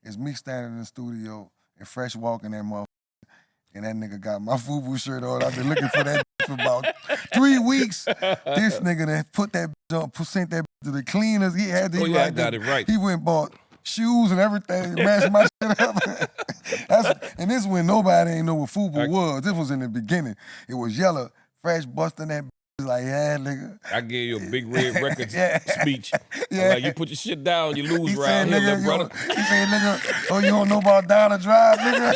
It's me standing in the studio and Fresh walking that motherfucker. And that nigga got my FUBU shirt on. I've been looking for that for about 3 weeks. This nigga that put that on, sent that to the cleaners. He had to. I got it right. He went and bought shoes and everything, matched my shit up. And this when nobody ain't know what FUBU was. This was in the beginning. It was yellow. Fresh busting that like, yeah, nigga. I gave you a big red records speech. Yeah. Like, you put your shit down, you lose round here, little brother. He said, nigga, oh, you don't know about Down the Drive, nigga?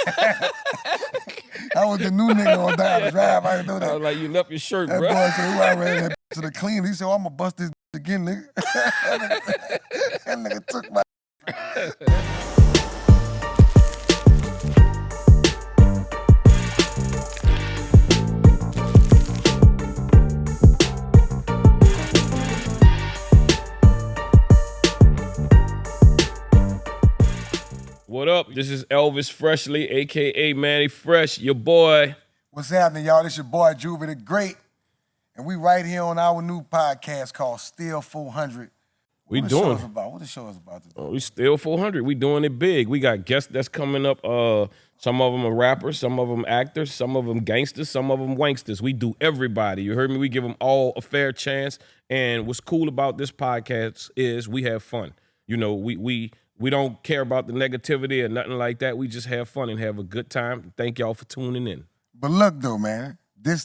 I was the new nigga on Down the Drive. I didn't know that. I was like, you left your shirt, that bro. Boy said, I ran that to the cleaner. He said, oh, I'm going to bust this again, nigga. that nigga took my What up? This is Elvis Freshly, a.k.a. Mannie Fresh, your boy. What's happening, y'all? This your boy, Juvie the Great. And we right here on our new podcast called Still 400. What the show is about today? We Still 400. We doing it big. We got guests that's coming up. Some of them are rappers, some of them actors, some of them gangsters, some of them wanksters. We do everybody. You heard me? We give them all a fair chance. And what's cool about this podcast is we have fun. You know, we don't care about the negativity or nothing like that. We just have fun and have a good time. Thank y'all for tuning in. But look, though, man,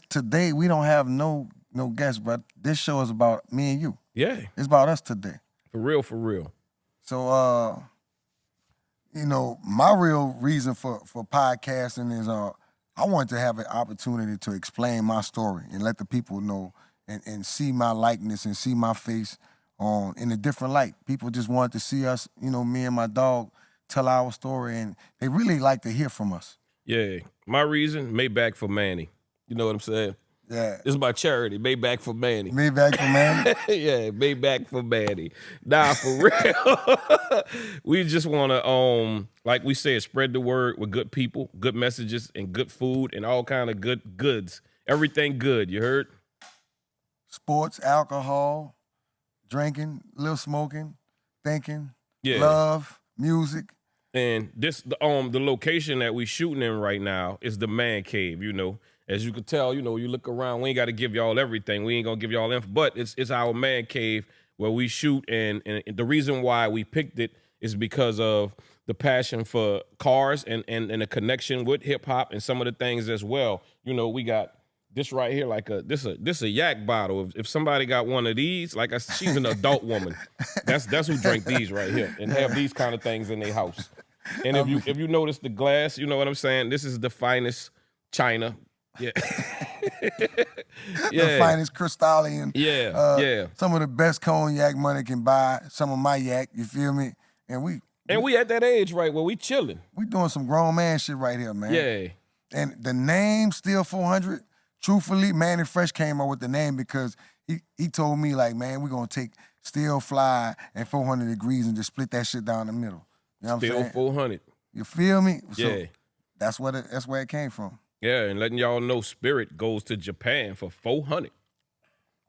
today we don't have no guests, but this show is about me and you. Yeah. It's about us today. For real, for real. So, you know, my real reason for podcasting is I want to have an opportunity to explain my story and let the people know and see my likeness and see my face in a different light. People just wanted to see us, you know, me and my dog tell our story, and they really like to hear from us. Yeah. My reason, Maybach for Mannie. You know what I'm saying? Yeah. This is my charity, Maybach for Mannie. Maybach for Mannie? Yeah, Maybach for Mannie. Nah, for real. We just want to, like we said, spread the word with good people, good messages, and good food, and all kind of good goods. Everything good, you heard? Sports, alcohol, drinking, little smoking, thinking, yeah. Love, music. And this, the location that we shooting in right now is the man cave, you know. As you can tell, you know, you look around, we ain't got to give y'all everything. We ain't going to give y'all info, but it's our man cave where we shoot. And the reason why we picked it is because of the passion for cars and the connection with hip hop and some of the things as well. You know, we got this right here, like this a yak bottle. If somebody got one of these, she's an adult woman. That's who drank these right here and have these kind of things in their house. And if you notice the glass, you know what I'm saying? This is the finest china. Yeah. The finest crystalline. Yeah. Some of the best cognac money can buy. Some of my yak, you feel me? And we at that age, right, where we chilling. We doing some grown man shit right here, man. Yeah. And the name Still 400, truthfully, Mannie Fresh came up with the name because he told me, like, man, we're going to take Still Fly and 400 Degrees and just split that shit down the middle. You know what I'm saying? Still 400. You feel me? So yeah. That's where it came from. Yeah, and letting y'all know Spirit goes to Japan for 400.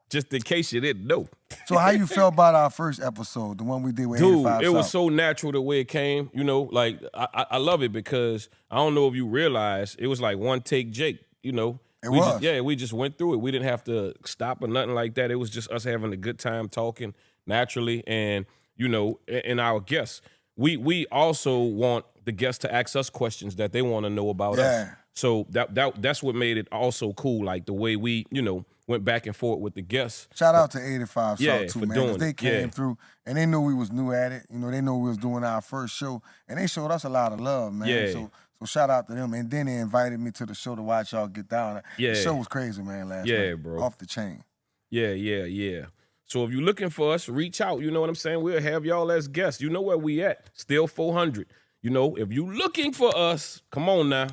Just in case you didn't know. So how you felt about our first episode, the one we did with 85 Dude, it was so natural the way it came. You know, like, I love it because I don't know if you realize, it was like one take Jake, you know. We just went through it. We didn't have to stop or nothing like that. It was just us having a good time talking naturally. And, you know, and our guests. We also want the guests to ask us questions that they want to know about us. So that's what made it also cool, like the way we, you know, went back and forth with the guests. Shout out to 85 South too, man. Doing they came through and they knew we was new at it. You know, they knew we was doing our first show, and they showed us a lot of love, man. Yeah. So shout out to them. And then they invited me to the show to watch y'all get down. Yeah. The show was crazy, man, last night. Yeah, bro. Off the chain. Yeah. So if you're looking for us, reach out. You know what I'm saying? We'll have y'all as guests. You know where we at. Still 400. You know, if you looking for us, come on now.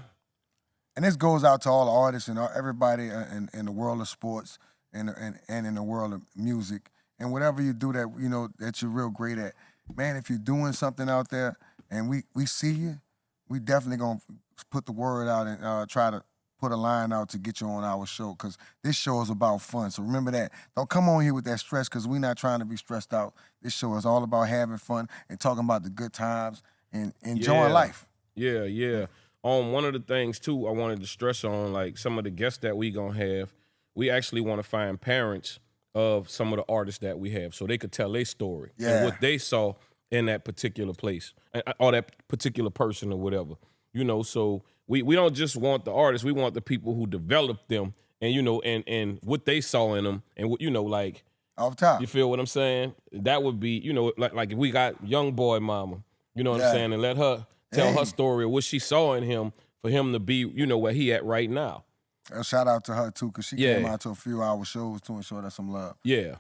And this goes out to all the artists and everybody in the world of sports and in the world of music. And whatever you do that, you know, that you're real great at. Man, if you're doing something out there and we see you, we definitely going to put the word out and try to put a line out to get you on our show, because this show is about fun. So remember that. Don't come on here with that stress, because we're not trying to be stressed out. This show is all about having fun and talking about the good times and enjoying life. Yeah, yeah. One of the things too I wanted to stress on, like some of the guests that we gonna have, we actually want to find parents of some of the artists that we have, so they could tell their story and what they saw in that particular place or that particular person or whatever. You know, so we don't just want the artists, we want the people who developed them and, you know, and what they saw in them and what, you know, like off top. You feel what I'm saying? That would be, you know, like if we got young boy mama, you know what I'm saying, and let her tell her story of what she saw in him for him to be, you know, where he at right now. A shout out to her too, because she came out to a few hour shows too and showed us some love. Yeah.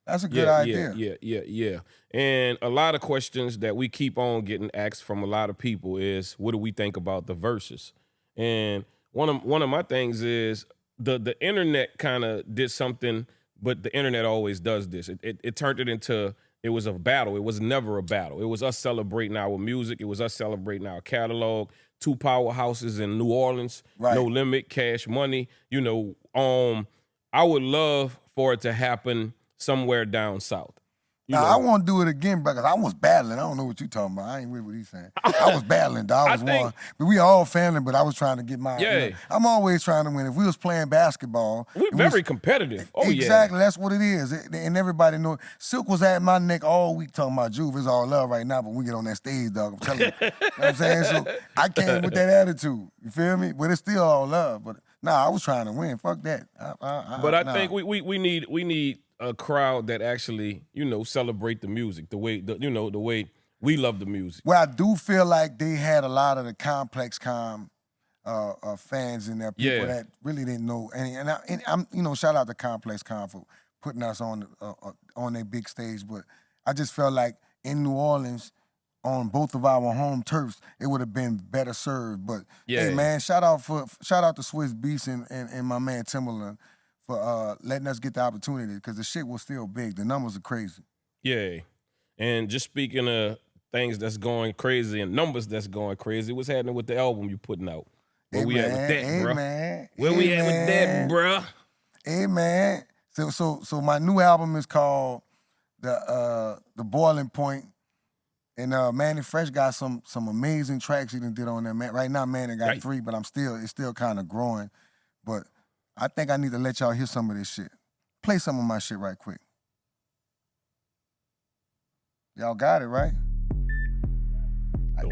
That's a good idea. Yeah. And a lot of questions that we keep on getting asked from a lot of people is, what do we think about the Verzuz? And one of my things is the internet kind of did something, but the internet always does this. It turned it into, it was a battle. It was never a battle. It was us celebrating our music. It was us celebrating our catalog. Two powerhouses in New Orleans, No Limit, Cash Money. You know, I would love for it to happen somewhere down south. Now, I want to do it again, because I was battling. I don't know what you talking about. I ain't with what he's saying. I was battling, dog. I was one. But we all family, but I was trying to get mine. Yeah. You know, I'm always trying to win. If we was playing basketball. We're very competitive. Oh, exactly. That's what it is. And everybody know. Silk was at my neck all week talking about Juvie. It's all love right now, but we get on that stage, dog. I'm telling you. You know what I'm saying? So I came with that attitude. You feel me? But it's still all love. But nah, I was trying to win. Fuck that. I think we need a crowd that actually, you know, celebrate the music the way the way we love the music. Well, I do feel like they had a lot of the Complex fans in there, people that really didn't know. And I'm, you know, shout out to Complex for putting us on their big stage. But I just felt like in New Orleans, on both of our home turfs, it would have been better served. But hey, man, shout out to Swiss Beats and my man Timberland for letting us get the opportunity, because the shit was still big. The numbers are crazy. Yeah. And just speaking of things that's going crazy and numbers that's going crazy, what's happening with the album you putting out? Where we at with that, bro? Where we at with that, bro? Hey, man. So my new album is called The Boiling Point. And Mannie Fresh got some amazing tracks he done did on there. Man, right now, Mannie got 3, but it's still kind of growing. But I think I need to let y'all hear some of this shit. Play some of my shit right quick. Y'all got it, right?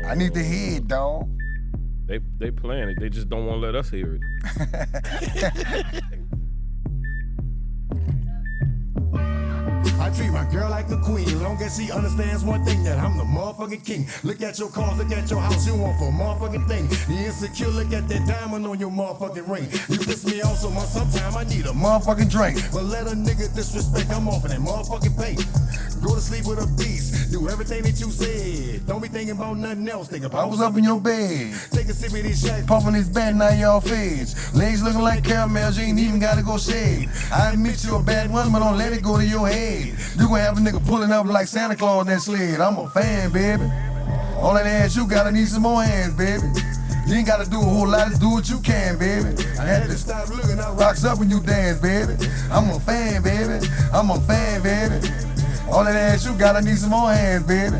I need to hear it, dog. They playing it. They just don't want to let us hear it. I treat my girl like a queen, long as she understands one thing, that I'm the motherfucking king. Look at your cars, look at your house, you want for a motherfucking thing. You insecure, look at that diamond on your motherfucking ring. You piss me off so much, sometimes I need a motherfucking drink. But let a nigga disrespect, I'm off of that motherfucking pay. Go to sleep with a beast, do everything that you said. Don't be thinking about nothing else, think about I was up in your bed, take a sip of this shit, pumping this bed, now y'all feds. Legs looking like caramels, you ain't even gotta go shave. I admit you a bad one, but don't let it go to your head. You gon' have a nigga pulling up like Santa Claus in that sled. I'm a fan, baby. All that ass you gotta need some more hands, baby. You ain't gotta do a whole lot, just do what you can, baby. I had to stop looking out, rocks up when you dance, baby. I'm a fan, baby. I'm a fan, baby. All that ass you gotta need some more hands, baby.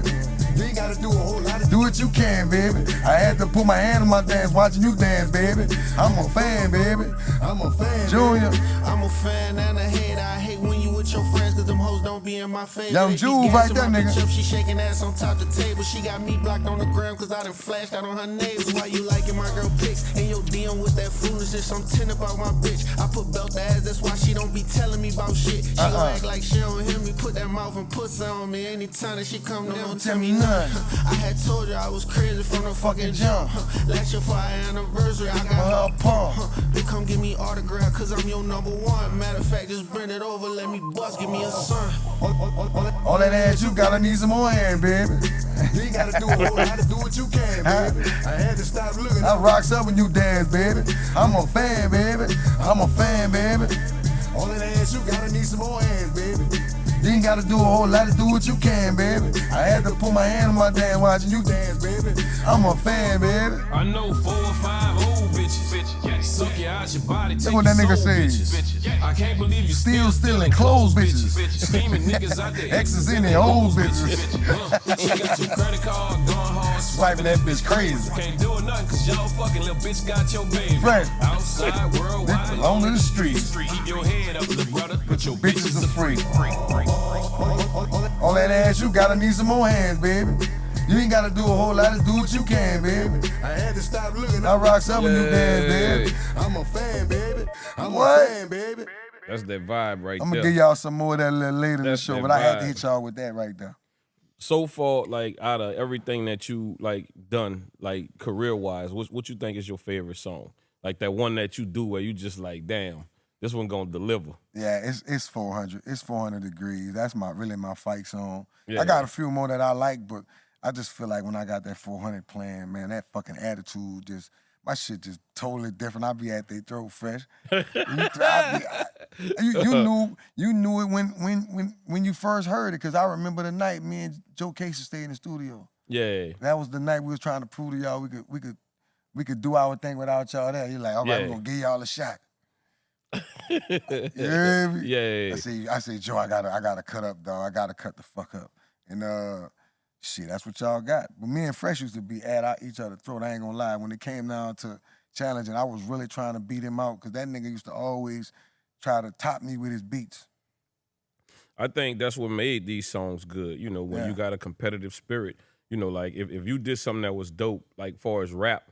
You ain't gotta do a whole lot, just do what you can, baby. I had to put my hand on my dance, watching you dance, baby. I'm a fan, baby. I'm a fan, Junior. I'm a fan and a hater. I hate when you with your friends, cause them hoes don't be in my favor. Young Juve right there, nigga. She shaking ass on top the table. She got me blocked on the ground cause I done flashed out on her neighbors. Why you liking my girl pics? And your DM with that foolishness, I'm 10 about my bitch. I put belt the ass, that's why she don't be telling me about shit. She gon' act like she don't hear me, put that mouth and pussy on me. Anytime that she come, don't tell me nothing. I had told you I was crazy from the fucking jump. Last year for our anniversary, I got her pump. They come give me autograph cause I'm your #1. Matter of fact, just bring it over, let me bust, give me a son. All that ass you gotta need some more hand, baby. You ain't gotta do a whole lot, to do what you can, baby. I had to stop looking. I rocks up when you dance, baby. I'm a fan, baby. I'm a fan, baby. All that ass you gotta need some more hands, baby. You ain't gotta do a whole lot, to do what you can, baby. I had to put my hand on my dance, watching you dance, baby. I'm a fan, baby. I know 4 or 5 old bitches suck you out your body. Look what that nigga says. I can't believe you Still stealing clothes, bitches. Scheming niggas out there. Exes in their old bitches. She got your credit card, going hard, Swiping that bitch crazy. Can't do it nothing cause y'all fucking little bitch got your baby. Fresh. Outside worldwide. Belong to the streets. Keep your head up, little brother. But your Bitches are free. All that ass, you gotta need some more hands, baby. You ain't gotta do a whole lot, just do what you can, baby. I had to stop looking. I rock some of you dance, baby. I'm a fan, baby. I'm What? a fan, baby. That's that vibe right I'm there. gonna give y'all some more of that a little later in the That's show, that but I had to vibe. hit y'all with that right there. So far, like out of everything that you like done, like career wise, what you think is your favorite song? Like that one that you do where you just like, damn, this one gonna deliver. Yeah, it's 400. It's 400 degrees. That's really my fight song. Yeah. I got a few more that I like, but I just feel like when I got that 400 playing, man, that fucking attitude just, my shit just totally different. I be at their throat fresh. You knew it when you first heard it, because I remember the night me and Joe Casey stayed in the studio. Yeah. That was the night we was trying to prove to y'all we could do our thing without y'all there. You're like, all right, Yeah. we're gonna give y'all a shot. You hear me? Yeah. I say, Joe, I gotta cut up, dog. I gotta cut the fuck up. And shit, that's what y'all got. But me and Fresh used to be at each other's throat. I ain't gonna lie. When it came down to challenging, I was really trying to beat him out because that nigga used to always try to top me with his beats. I think that's what made these songs good. You know, when Yeah. you got a competitive spirit, you know, like if you did something that was dope, like far as rap,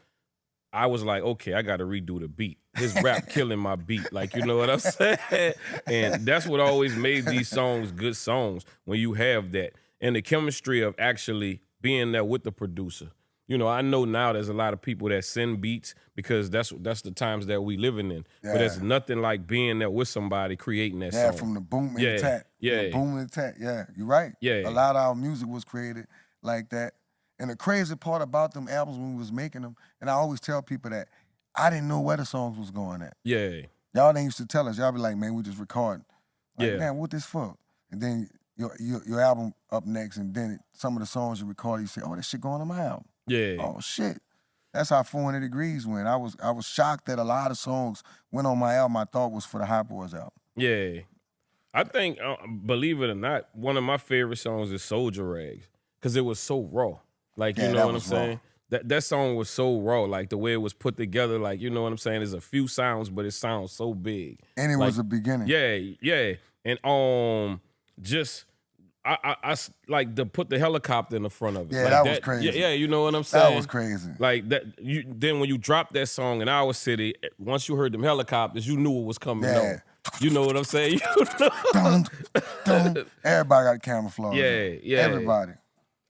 I was like, okay, I got to redo the beat. His rap killing my beat. Like, you know what I'm saying? And that's what always made these songs good songs, when you have that. And the chemistry of actually being there with the producer. You know, I know now there's a lot of people that send beats because that's the times that we living in. Yeah. But there's nothing like being there with somebody creating that Yeah, song. from the boom and Yeah, the tap. yeah. From the boom and the tap. Yeah, you're right. Yeah. A lot of our music was created like that. And the crazy part about them albums when we was making them, and I always tell people that I didn't know where the songs was going at. Yeah. Y'all didn't used to tell us. Y'all be like, man, we just recording. Like, Yeah. man, what this for? And then your album up next, and then some of the songs you record, you say, oh, that shit going on my album. Yeah. Oh shit. That's how 400 Degrees went. I was shocked that a lot of songs went on my album I thought was for the Hot Boys album. Yeah. I think, believe it or not, one of my favorite songs is Soldier Rags, because it was so raw. Like, you Yeah, know that what I'm was raw. saying? That song was so raw, like the way it was put together, like, you know what I'm saying? There's a few sounds, but it sounds so big. And it Like, was the beginning. Yeah, yeah. And just I like to put the helicopter in the front of it. Yeah, Like that was crazy. Yeah, you know what I'm saying? That was crazy. Like that. Then when you dropped that song in our city, once you heard them helicopters, you knew what was coming Yeah. on. You know what I'm saying? You know? Dun, dun. Everybody got camouflage. Yeah, yeah. Everybody.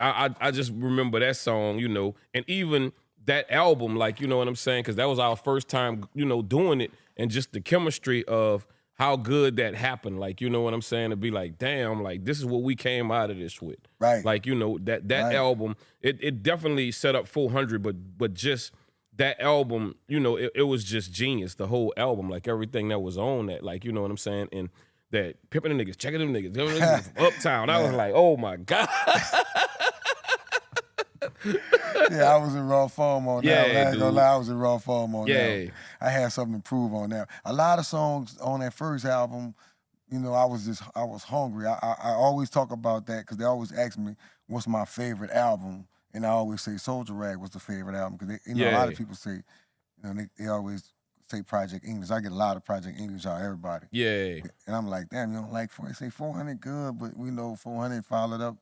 I just remember that song, you know, and even that album, like, you know what I'm saying? Because that was our first time, you know, doing it, and just the chemistry of how good that happened. Like, you know what I'm saying? To be like, damn, like, this is what we came out of this with. Right. Like, you know, that Right. album, it definitely set up 400, but just that album, you know, it was just genius, the whole album, like everything that was on that, like, you know what I'm saying? And that pimping them niggas, checking them niggas from Uptown. I was like, oh my God. Yeah, I was in raw form on Yeah, that one. I ain't gonna dude. lie, I was in raw form on that Yeah. one. I had something to prove on that. A lot of songs on that first album, you know, I was hungry. I always talk about that because they always ask me what's my favorite album, and I always say Soldier Rag was the favorite album because a lot of Yeah. people say, you know, they always say Project English. I get a lot of Project English out of everybody. Yeah. And I'm like, damn, you don't like 400? They say 400 good, but we know 400 followed up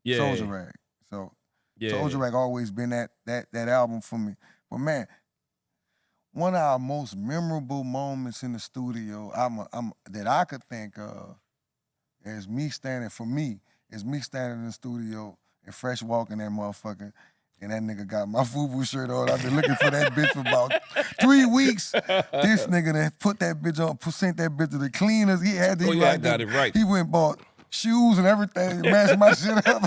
Yeah. Soldier Rag. So Yeah. Soldier Rag always been that album for me. But man, one of our most memorable moments in the studio that I could think of is me standing in the studio and Fresh walking that motherfucker, and that nigga got my FUBU shirt on. I've been looking for that bitch for about 3 weeks. This nigga that put that bitch on, sent that bitch to the cleaners. He had to. Oh, yeah, I got it right. He went and bought shoes and everything, matched my shit up.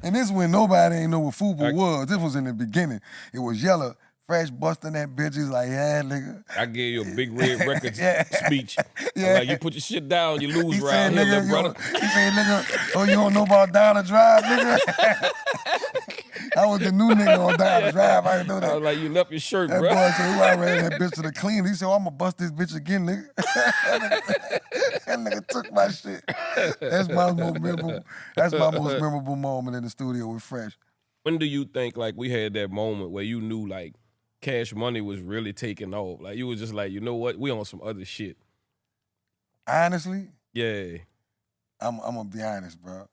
And this is when nobody ain't know what FUBU was. This was in the beginning. It was yellow. Fresh busting that bitch. He's like, yeah, nigga. I gave you a big red records Yeah. speech. Yeah. Like, you put your shit down, you lose He round said, here, nigga, little brother. he said, nigga, oh, you don't know about Down the Drive, nigga? I was the new nigga on down the drive. I didn't know I that. was like, you left your shirt, That bro. boy said, who I ran that bitch to the clean. He said, oh, I'm gonna bust this bitch again, nigga. That nigga took my shit. That's my most memorable moment in the studio with Fresh. When do you think like we had that moment where you knew like Cash Money was really taking off? Like you was just like, you know what? We on some other shit. Honestly, Yeah. I'm gonna be honest, bro.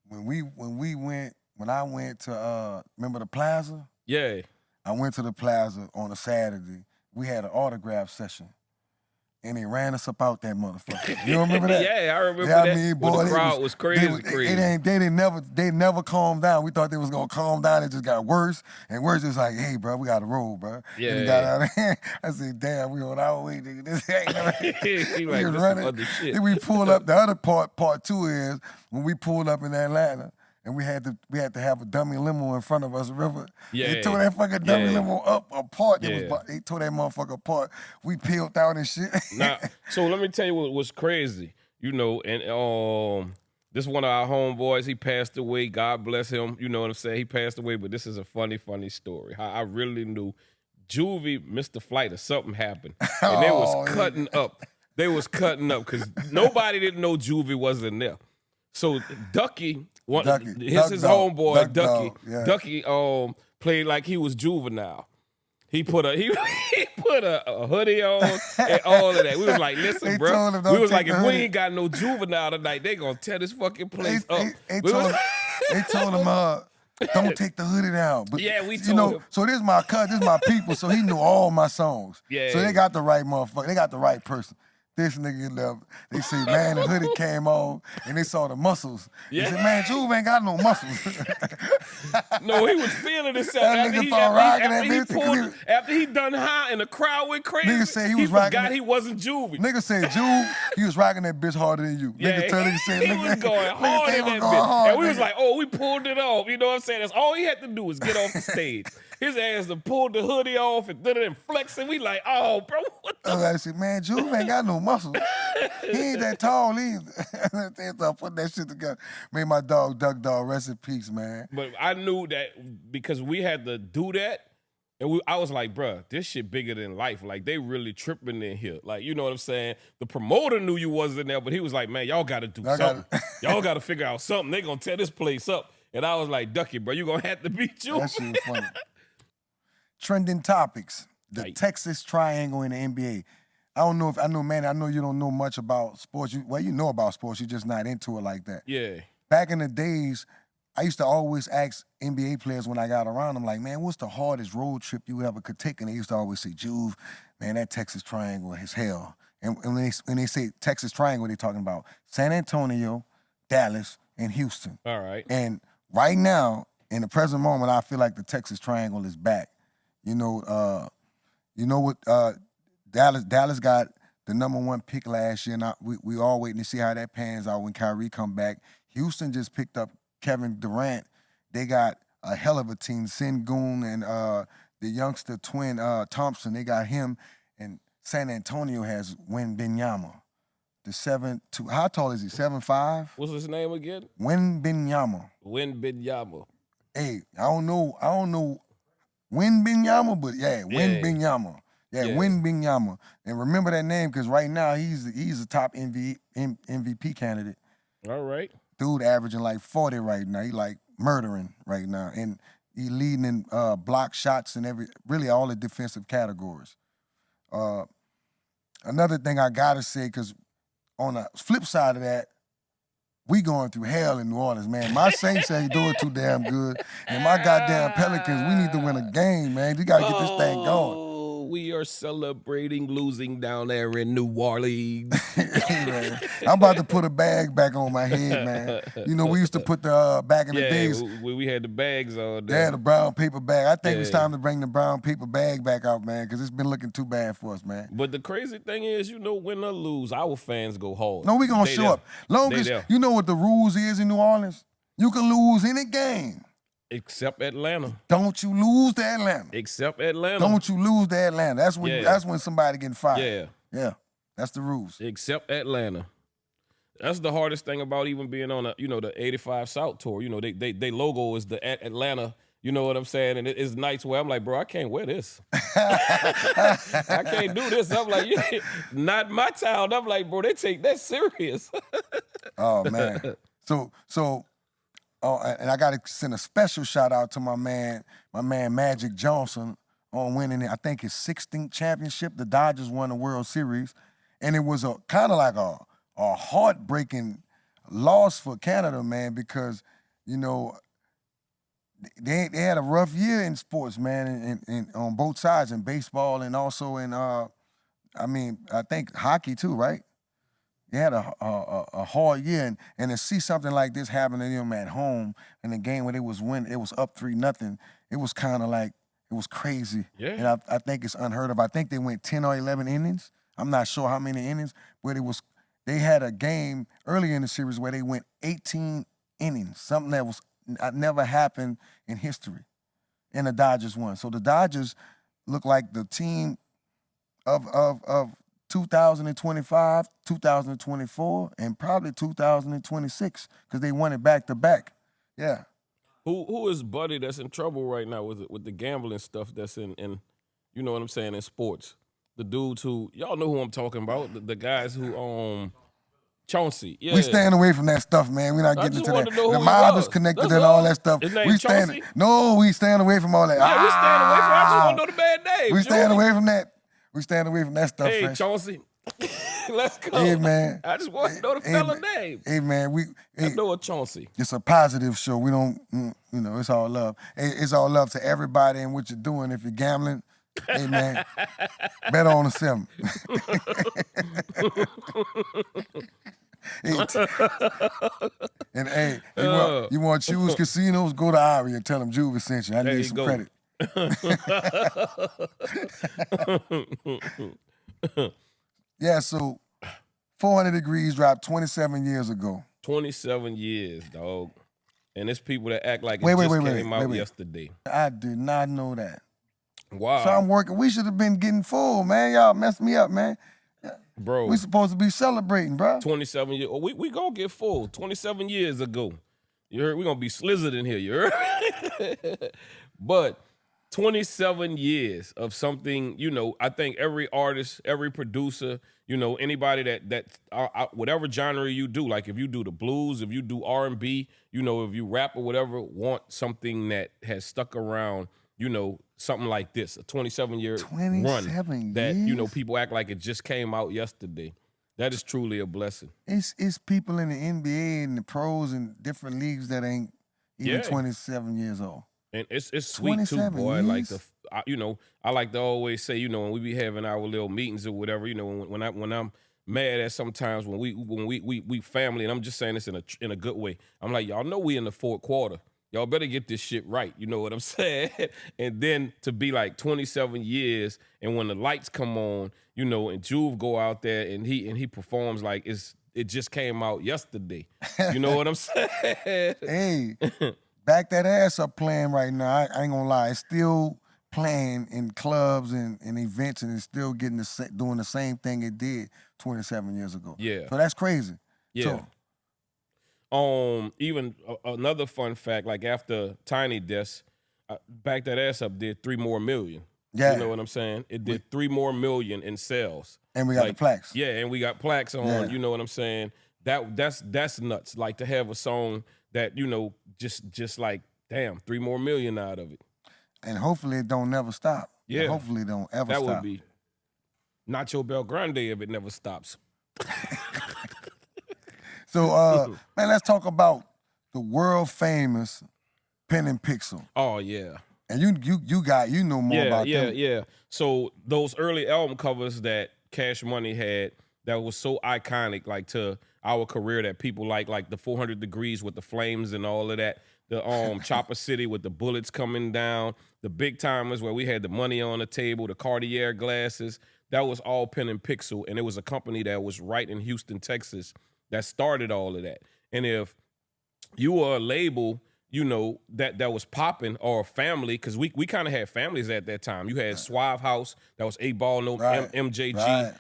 When I went to remember the Plaza? Yeah. I went to the Plaza on a Saturday. We had an autograph session. And they ran us up out that motherfucker. You remember that? Yeah, I remember Yeah, that. I mean, When boy, the crowd was crazy, crazy. They never calmed down. We thought they was gonna calm down. It just got worse and worse. It's like, hey, bro, we got to roll, bro. Yeah. And it got out of hand. I said, damn, we on our way, nigga. This ain't no. He like, was this some other shit. Then we pulled up. The other part two is when we pulled up in Atlanta. And we had to have a dummy limo in front of us, remember? Yeah. They tore that fucking dummy limo apart. Yeah. They tore that motherfucker apart. We peeled out and shit. Now, so let me tell you what was crazy. You know, and this one of our homeboys, he passed away. God bless him. You know what I'm saying? He passed away, but this is a funny story. How I really knew Juvie missed the flight or something happened. And they was cutting up. They was cutting up because nobody didn't know Juvie wasn't there. So Ducky, his homeboy, Ducky played like he was Juvenile. He put a hoodie on and all of that. We was like, listen, bro. We was like, if we ain't got no Juvenile tonight, they gonna tear this fucking place up. They told him, don't take the hoodie down. But yeah, we told him. So this is my cousin, this is my people. So he knew all my songs. Yeah. So they got the right motherfucker. They got the right person. This nigga left. They say, man, the hoodie came on, and they saw the muscles. Yeah. They said, man, Juve ain't got no muscles. No, he was feeling himself. That nigga started rocking that bitch. After he done high and the crowd went crazy, Nigga said he was forgot rocking he wasn't Juvie. Nigga said, Juve, he was rocking that bitch harder than you. Yeah, Nigga said, he was going hard in that bitch. And we was like, oh, we pulled it off. You know what I'm saying? That's all he had to do was get off the stage. His ass done pulled the hoodie off and did it and flexing. We like, oh, bro, what the? I said, man, Juve ain't got no muscles. He ain't that tall either. They started putting that shit together. Made my dog, Duck Dog, rest in peace, man. But I knew that because we had to do that. And I was like, bruh, this shit bigger than life. Like, they really tripping in here. Like, you know what I'm saying? The promoter knew you wasn't there, but he was like, man, y'all got to do something. Y'all got to figure out something. They going to tear this place up. And I was like, Ducky, bro, you going to have to beat you. That shit was funny. Trending topics. The Right. Texas Triangle in the NBA. I know you don't know much about sports. You know about sports. You're just not into it like that. Yeah. Back in the days, I used to always ask NBA players when I got around them, like, man, what's the hardest road trip you ever could take? And they used to always say, Juve, man, that Texas Triangle is hell. And when they say Texas Triangle, they're talking about San Antonio, Dallas, and Houston. All right. And right now, in the present moment, I feel like the Texas Triangle is back. You know what? Dallas got the #1 pick last year, and we all waiting to see how that pans out when Kyrie come back. Houston just picked up Kevin Durant. They got a hell of a team. Sengun and the youngster twin Thompson. They got him, and San Antonio has Wembanyama. How tall is he? 7'5"? What's his name again? Wembanyama. Wembanyama. Hey, I don't know Wembanyama, but yeah, Wembanyama. Yeah, Wembanyama. And remember that name because right now he's a top MVP candidate. All right. Dude averaging like 40 right now. He like murdering right now. And he leading in block shots and really all the defensive categories. Another thing I gotta say, because on the flip side of that, we going through hell in New Orleans, man. My Saints ain't doing too damn good. And my goddamn Pelicans, we need to win a game, man. We gotta get this thing going. We are celebrating losing down there in New Orleans. Man, I'm about to put a bag back on my head, man. You know, we used to put the, back in the days. We had the bags on They there. had a brown paper bag. I think it's time to bring the brown paper bag back out, man, because it's been looking too bad for us, man. But the crazy thing is, win or lose, our fans go hard. No, we going to They show there. up. Long They as, there. you know what the rules is in New Orleans? You can lose any game. Except Atlanta. Don't you lose to Atlanta. Except Atlanta. Don't you lose to Atlanta. That's when somebody getting fired. Yeah. Yeah. That's the rules. Except Atlanta. That's the hardest thing about even being on the 85 South tour. They logo is the Atlanta, You know what I'm saying? And it's nights where I'm like, bro, I can't wear this. I can't do this. I'm like, yeah, not my town. I'm like, bro, they take that serious. Oh man. And I gotta send a special shout out to my man Magic Johnson on winning I think his 16th championship. The Dodgers won the World Series. And it was a kind of like a heartbreaking loss for Canada, man, because, you know, they had a rough year in sports, man, and on both sides, in baseball and also in I think hockey too, right? They had a hard year, and to see something like this happen to them at home in a game where they was winning, it was up 3-0. It was kind of like, it was crazy. Yeah. And I think it's unheard of. I think they went 10 or 11 innings. I'm not sure how many innings, but they had a game earlier in the series where they went 18 innings, something that was never happened in history. And the Dodgers won. So the Dodgers look like the team of 2025, 2024, and probably 2026, because they won it back to back. Yeah. Who is Buddy that's in trouble right now with the gambling stuff that's in you know what I'm saying, in sports? The dudes who, y'all know who I'm talking about, the guys who Chauncey. Yeah. We staying away from that stuff, man. We're not getting into that. The mob mob is connected and all that stuff. His name We Chauncey? we staying away from all that. Yeah, we staying away from. I just want to know the bad name. We staying Juvie. away from that. We staying away from that stuff, Hey, Fresh. Chauncey. Let's go. Hey, man. I just want to know the fella name. Hey, man, I know a Chauncey. it's a positive show. We don't, it's all love. Hey, it's all love to everybody and what you're doing. If you're gambling, hey, man, bet on the 7. And hey, you want to choose casinos? Go to Ari and tell them Juvie sent you. I need some credit. Yeah, so 400 Degrees dropped 27 years ago. 27 years, dog. And it's people that act like it Wait, came out yesterday. I did not know that. Wow. So I'm working. We should have been getting full, man. Y'all messed me up, man. Bro. We supposed to be celebrating, bro. 27 years. Oh, we gonna get full. 27 years ago. You heard? We gonna be slizzard in here, you heard? But 27 years of something, I think every artist, every producer, anybody that whatever genre you do, like if you do the blues, if you do R&B, if you rap or whatever, want something that has stuck around, something like this, a 27-year run that, people act like it just came out yesterday. That is truly a blessing. It's people in the NBA and the pros and different leagues that ain't even 27 years old. And it's sweet too, boy. Years? Like I like to always say, when we be having our little meetings or whatever, when I'm mad at sometimes when we family, and I'm just saying this in a good way. I'm like, y'all know we in the fourth quarter. Y'all better get this shit right. You know what I'm saying? And then to be like 27 years, and when the lights come on, and Juve go out there and he performs like it just came out yesterday. You know what I'm saying? Hey, back that ass up playing right now. I ain't gonna lie. It's still playing in clubs and events, and it's still doing the same thing it did 27 years ago. Yeah. So that's crazy. Yeah. Even another fun fact, like after Tiny Desk, Back That Ass Up did 3 more million. Yeah. You know what I'm saying? It did 3 more million in sales. And we got the plaques. Yeah, and we got plaques on, Yeah. you know what I'm saying? That's nuts. Like to have a song that, just like, damn, 3 more million out of it. And hopefully it don't never stop. Yeah. And hopefully it don't ever stop. That would be Nacho Bel Grande if it never stops. So, man, let's talk about the world famous Pen and Pixel. Oh yeah. And you know more about them. Yeah. So those early album covers that Cash Money had that was so iconic, like to our career, that people like the 400 Degrees with the flames and all of that. The Chopper City with the bullets coming down. The Big Timers where we had the money on the table, the Cartier glasses. That was all Pen and Pixel, and it was a company that was right in Houston, Texas, that started all of that. And if you were a label, that was popping, or a family, because we kind of had families at that time. You had Suave House, that was 8 Ball, MJG. Right.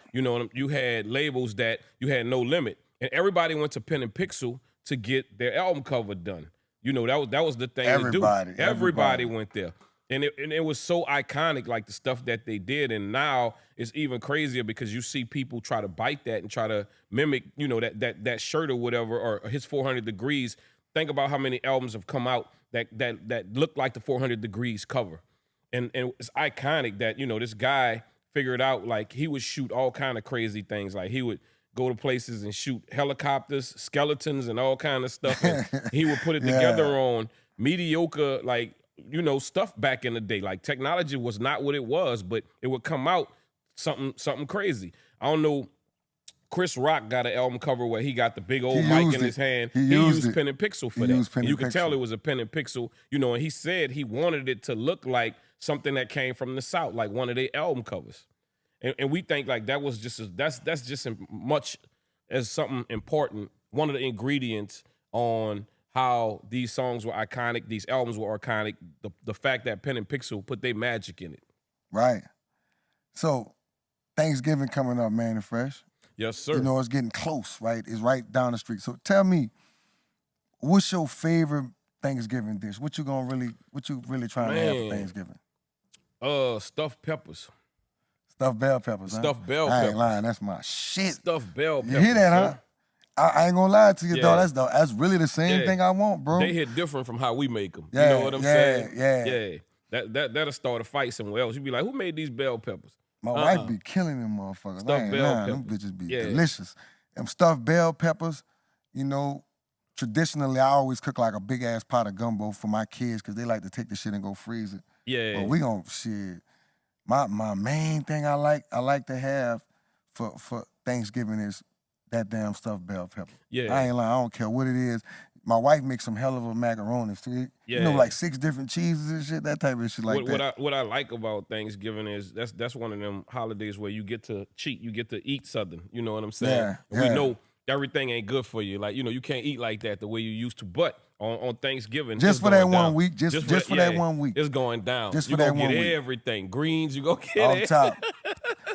You had labels that you had No Limit. And everybody went to Pen and Pixel to get their album cover done. You know, that was the thing Everybody, to do. Everybody went there. And it was so iconic, like the stuff that they did. And now it's even crazier because you see people try to bite that and try to mimic, you know, that shirt or whatever, or his 400 Degrees. Think about how many albums have come out that look like the 400 Degrees cover. And it's iconic that, you know, this guy figured out, like, he would shoot all kind of crazy things. Like, he would go to places and shoot helicopters, skeletons, and all kind of stuff. And he would put it together on mediocre, like, you know, stuff back in the day. Like, technology was not what it was, but it would come out something crazy. I don't know. Chris Rock got an album cover where he got the big old mic in his hand. He used pen and pixel for that. You could tell it was a pen and pixel, you know, and he said he wanted it to look like something that came from the South, like one of their album covers. And we think like that was just that's just as much as something important, one of the ingredients on how these songs were iconic, these albums were iconic, the fact that pen and pixel put their magic in it. Right. So Thanksgiving coming up, Mannie Fresh. Yes, sir. You know, it's getting close, right? It's right down the street. So tell me, what's your favorite Thanksgiving dish? What you really trying to have for Thanksgiving? Stuffed peppers. Stuffed bell peppers, huh? Stuffed bell I peppers. ain't lying, that's my shit. Stuffed bell peppers. You hear that, huh? I ain't gonna lie to you, Yeah. dog. That's really the same thing I want, bro. They hit different from how we make them. Yeah, You know what I'm saying? yeah. That'll start a fight somewhere else. You'd be like, who made these bell peppers? My wife be killing them motherfuckers. Stuffed I ain't bell lying. Them peppers. bitches be Yeah. delicious. Them stuffed bell peppers, you know, traditionally I always cook like a big ass pot of gumbo for my kids because they like to take the shit and go freeze it. Yeah. But we gon' shit. My main thing I like to have for Thanksgiving is that damn stuffed bell pepper. Yeah. I ain't lying. I don't care what it is. My wife makes some hell of a macaroni. So you know, like 6 different cheeses and shit, that type of shit like that. What I like about Thanksgiving is that's one of them holidays where you get to cheat, you get to eat Southern. You know what I'm saying? Yeah, We know everything ain't good for you. Like, you know, you can't eat like that the way you used to. But on Thanksgiving, Just it's for that going one down. week, just for that 1 week. It's going down. Just you for that gonna 1 get week. everything. Greens, you gonna get Off it. top.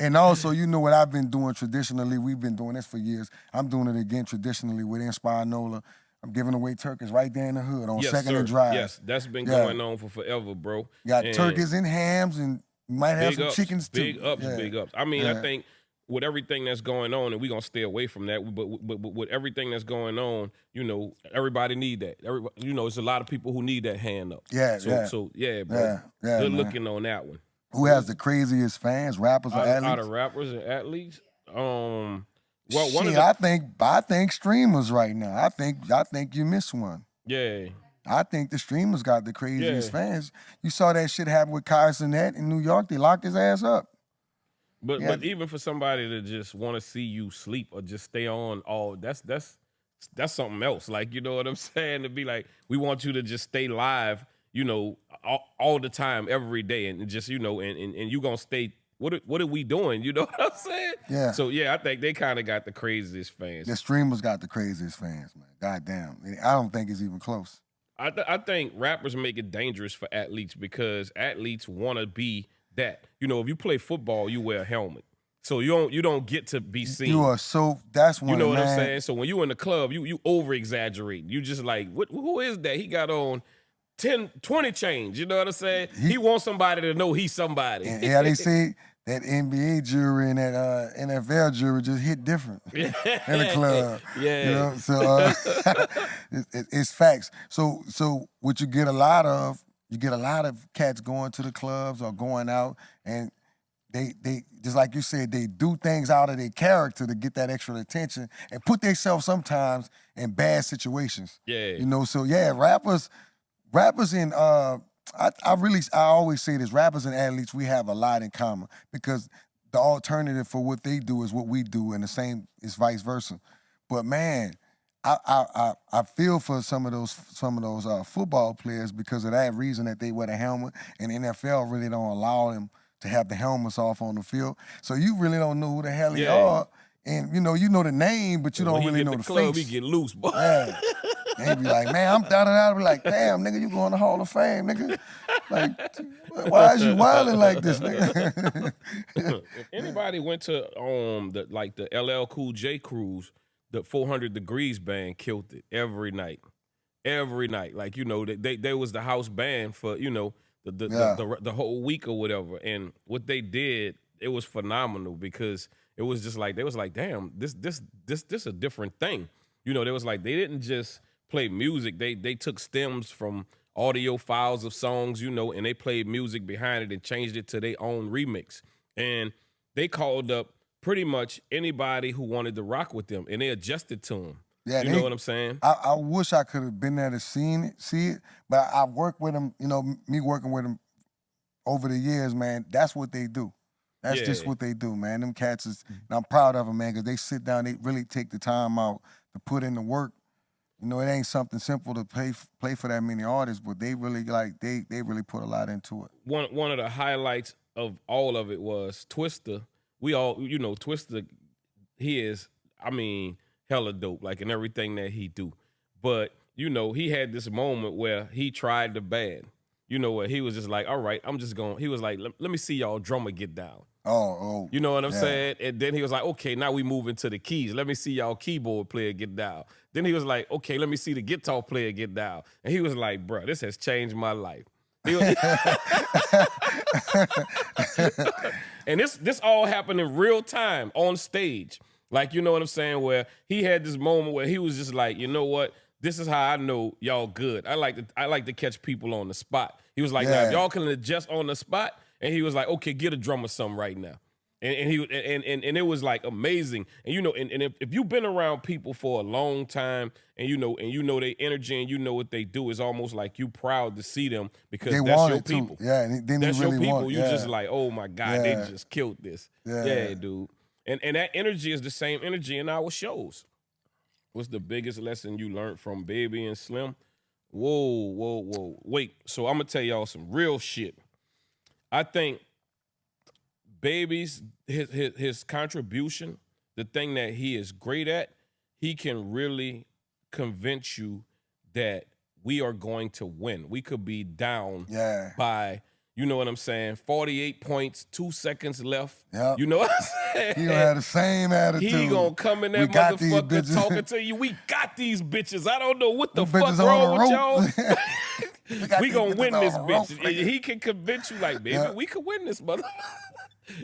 And also, you know what I've been doing traditionally? We've been doing this for years. I'm doing it again traditionally with Inspire NOLA. I'm giving away turkeys right there in the hood on Yes, 2nd sir. and Drive. Yes, that's been going on for forever, bro. Got And turkeys and hams, and you might have big some ups, chickens too. Big ups, Yeah. big ups. I mean, I Yeah. think with everything that's going on, and we're gonna stay away from that. But with everything that's going on, you know, everybody need that. Everybody, you know, there's a lot of people who need that hand up. Yeah, So, yeah. so yeah, bro. Yeah, yeah, Good man. looking on that one. Who has the craziest fans, rappers or athletes? Out of rappers and athletes, well, one of Shit, the I think streamers right now. I think you missed one. yeah. I think the streamers got the craziest Yeah. fans. You saw that shit happen with Kai Cenat in New York. They locked his ass up. But Yeah. but even for somebody to just want to see you sleep or just stay on all, that's something else. Like, you know what I'm saying? To be like, we want you to just stay live, you know, all the time, every day, and just, you know, and you gonna stay. What are we doing? You know what I'm saying? Yeah. So yeah, I think they kind of got the craziest fans. The streamers got the craziest fans, man. Goddamn. I don't think it's even close. I think rappers make it dangerous for athletes because athletes want to be that. You know, if you play football, you wear a helmet, so you don't get to be seen. You are so. That's one. You know what man. I'm saying? So when you in the club, you over exaggerate. You just like, who is that? He got on 10, 20 chains. You know what I'm saying? He wants somebody to know he's somebody. And yeah, they say that NBA jury and that NFL jury just hit different in the club. Yeah. You know? So it's facts. So what you get a lot of cats going to the clubs or going out, and they just like you said, they do things out of their character to get that extra attention and put themselves sometimes in bad situations. Yeah. You know, so yeah, rappers and I always say this, rappers and athletes, we have a lot in common because the alternative for what they do is what we do, and the same is vice versa. But man, I feel for some of those football players because of that reason that they wear the helmet, and the NFL really don't allow them to have the helmets off on the field. So you really don't know who the hell they are. And you know the name, but you don't really know the club, face. He get loose, boy. Yeah. They be like, man, I'm da-da-da. Be like, damn, nigga, you going to Hall of Fame, nigga. Like, why is you wilding like this, nigga? If anybody went to the LL Cool J cruise, the 400 Degrees band killed it every night. every night. Like, you know, they was the house band for, you know, Yeah. the whole week or whatever. And what they did, it was phenomenal because it was just like they was like, damn, this a different thing. You know, they was like they didn't just play music. They took stems from audio files of songs, you know, and they played music behind it and changed it to their own remix. And they called up pretty much anybody who wanted to rock with them, and they adjusted to them. Yeah, you know what I'm saying? I wish I could have been there to see it, but I've worked with them, you know, me working with them over the years, man. That's what they do. That's just what they do, man. Them cats is, and I'm proud of them, man, because they sit down, they really take the time out to put in the work. You know, it ain't something simple to play for that many artists, but they really they really put a lot into it. One of the highlights of all of it was Twista. We all, you know, Twista, he is, I mean, hella dope, like in everything that he do. But, you know, he had this moment where he tried the band. You know what? He was just like, all right, I'm just going, he was like, let me see y'all drummer get down. Oh. You know what I'm saying? And then he was like, okay, now we move into the keys. Let me see y'all keyboard player get down. Then he was like, okay, let me see the guitar player get down. And he was like, bro, this has changed my life. He was, and this all happened in real time on stage. Like, you know what I'm saying? Where he had this moment where he was just like, you know what? This is how I know y'all good. I like to catch people on the spot. He was like, now if y'all can adjust on the spot, and he was like, okay, get a drummer something right now. And it was like amazing. And you know, and if you've been around people for a long time and you know their energy and you know what they do, it's almost like you proud to see them because that's your people. Yeah, and then that's really your people. Want, you just like, oh my God, they just killed this. Yeah, dude. And that energy is the same energy in our shows. What's the biggest lesson you learned from Baby and Slim? Whoa. Wait, so I'm gonna tell y'all some real shit. I think Baby's his contribution, the thing that he is great at, he can really convince you that we are going to win. We could be down by, you know what I'm saying, 48 points, 2 seconds left. Yep. You know what I'm saying? He gonna have the same attitude. He gonna come in that motherfucker talking to you. We got these bitches. I don't know what the fuck wrong with y'all. we gonna win this bitch. He can convince you like, baby, we could win this motherfucker.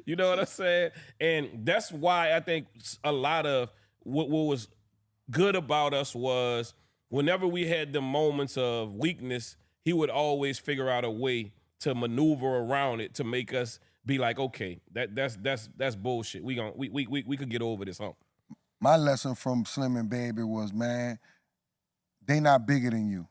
You know what I'm saying? And that's why I think a lot of what was good about us was whenever we had the moments of weakness, he would always figure out a way to maneuver around it to make us be like, okay, that's bullshit. We could get over this hump. My lesson from Slim and Baby was, man, they not bigger than you.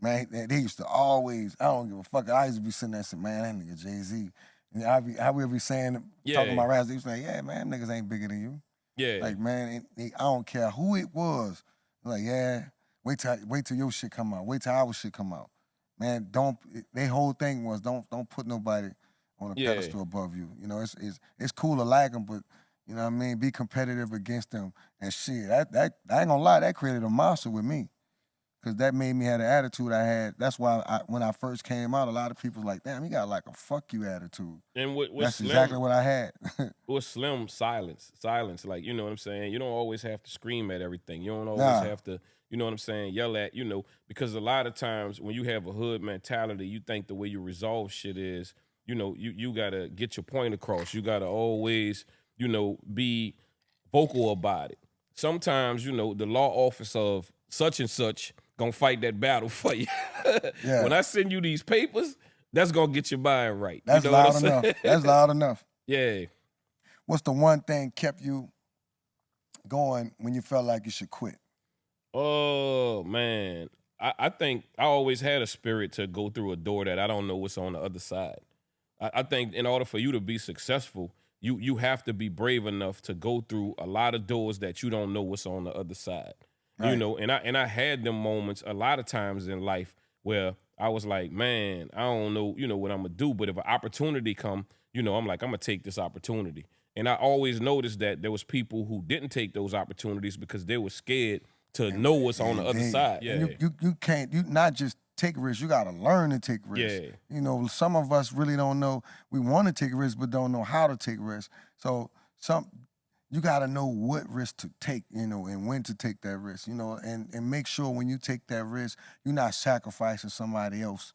Man, they used to always, I don't give a fuck. I used to be sitting there and saying, man, that nigga Jay-Z. And I would be saying, talking about raps, they was like, yeah, man, niggas ain't bigger than you. Yeah. Like, man, I don't care who it was. Like, yeah, wait till your shit come out. Wait till our shit come out. Man, their whole thing was don't put nobody on a pedestal above you. You know, it's cool to like them, but you know what I mean, be competitive against them. And shit, that I ain't gonna lie, that created a monster with me. Cause that made me have the attitude I had. That's why when I first came out, a lot of people was like, damn, he got like a fuck you attitude. And that's Slim, exactly what I had. with Slim, silence. Like, you know what I'm saying? You don't always have to scream at everything. You don't always have to, you know what I'm saying, yell at, you know, because a lot of times when you have a hood mentality, you think the way you resolve shit is, you know, you gotta get your point across. You gotta always, you know, be vocal about it. Sometimes, you know, the law office of such and such gonna fight that battle for you. When I send you these papers, that's gonna get your mind right. That's you know loud enough. That's loud enough. Yeah. What's the one thing kept you going when you felt like you should quit? Oh, man. I think I always had a spirit to go through a door that I don't know what's on the other side. I think in order for you to be successful, you have to be brave enough to go through a lot of doors that you don't know what's on the other side. Right. You know, and I had them moments a lot of times in life where I was like, man, I don't know, you know, what I'm gonna do. But if an opportunity come, you know, I'm like, I'm gonna take this opportunity. And I always noticed that there was people who didn't take those opportunities because they were scared to know what's on the other side. Yeah. You can't, you not just take risks, you gotta learn to take risks. Yeah. You know, some of us really don't know, we wanna take risks, but don't know how to take risks. So you got to know what risk to take, and when to take that risk, and make sure when you take that risk, you're not sacrificing somebody else.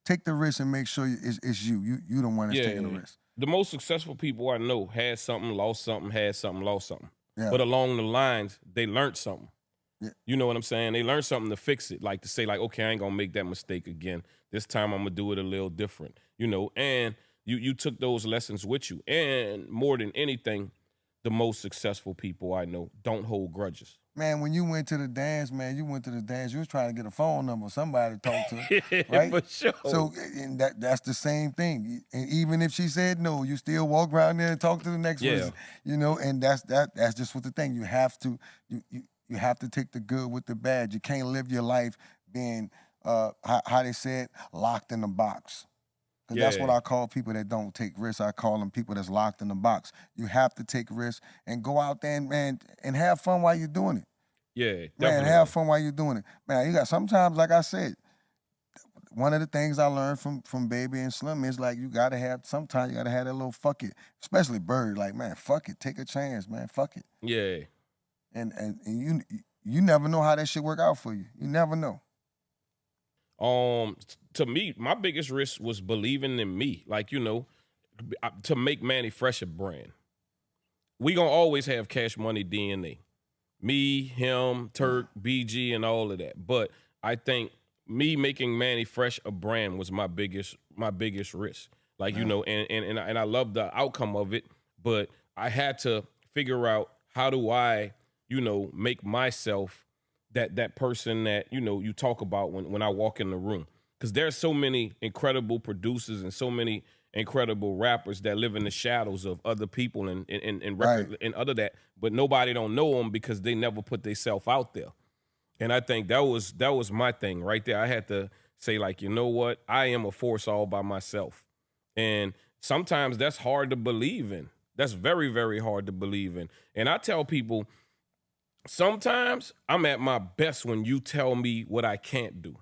Take the risk and make sure it's you. You the one that's taking the risk. The most successful people I know had something, lost something, had something, lost something. Yeah. But along the lines, they learned something. Yeah. You know what I'm saying? They learned something to fix it, like to say, like, okay, I ain't gonna make that mistake again. This time I'm gonna do it a little different, and you took those lessons with you. And more than anything, the most successful people I know don't hold grudges. Man, when you went to the dance, you was trying to get a phone number, somebody to talk to, right? For sure. So and that's the same thing. And even if she said no, you still walk around there and talk to the next person, and that's just what the thing. You have to you have to take the good with the bad. You can't live your life being how they said, locked in a box. That's what I call people that don't take risks. I call them people that's locked in the box. You have to take risks and go out there and have fun while you're doing it. Yeah, definitely. Man, have fun while you're doing it. Man, you got sometimes, like I said, one of the things I learned from Baby and Slim is like sometimes you gotta have that little fuck it, especially Bird. Like, man, fuck it, take a chance, man, fuck it. Yeah. And you never know how that shit work out for you. You never know. To me, my biggest risk was believing in me. Like, to make Mannie Fresh a brand. We gonna always have Cash Money DNA. Me, him, Turk, BG, and all of that. But I think me making Mannie Fresh a brand was my biggest risk. Like, and I love the outcome of it, but I had to figure out how do I, make myself that person that, you talk about when I walk in the room. Because there's so many incredible producers and so many incredible rappers that live in the shadows of other people and record and other that, but nobody don't know them because they never put themselves out there. And I think that was my thing right there. I had to say, like, you know what? I am a force all by myself. And sometimes that's hard to believe in. That's very, very hard to believe in. And I tell people, sometimes I'm at my best when you tell me what I can't do.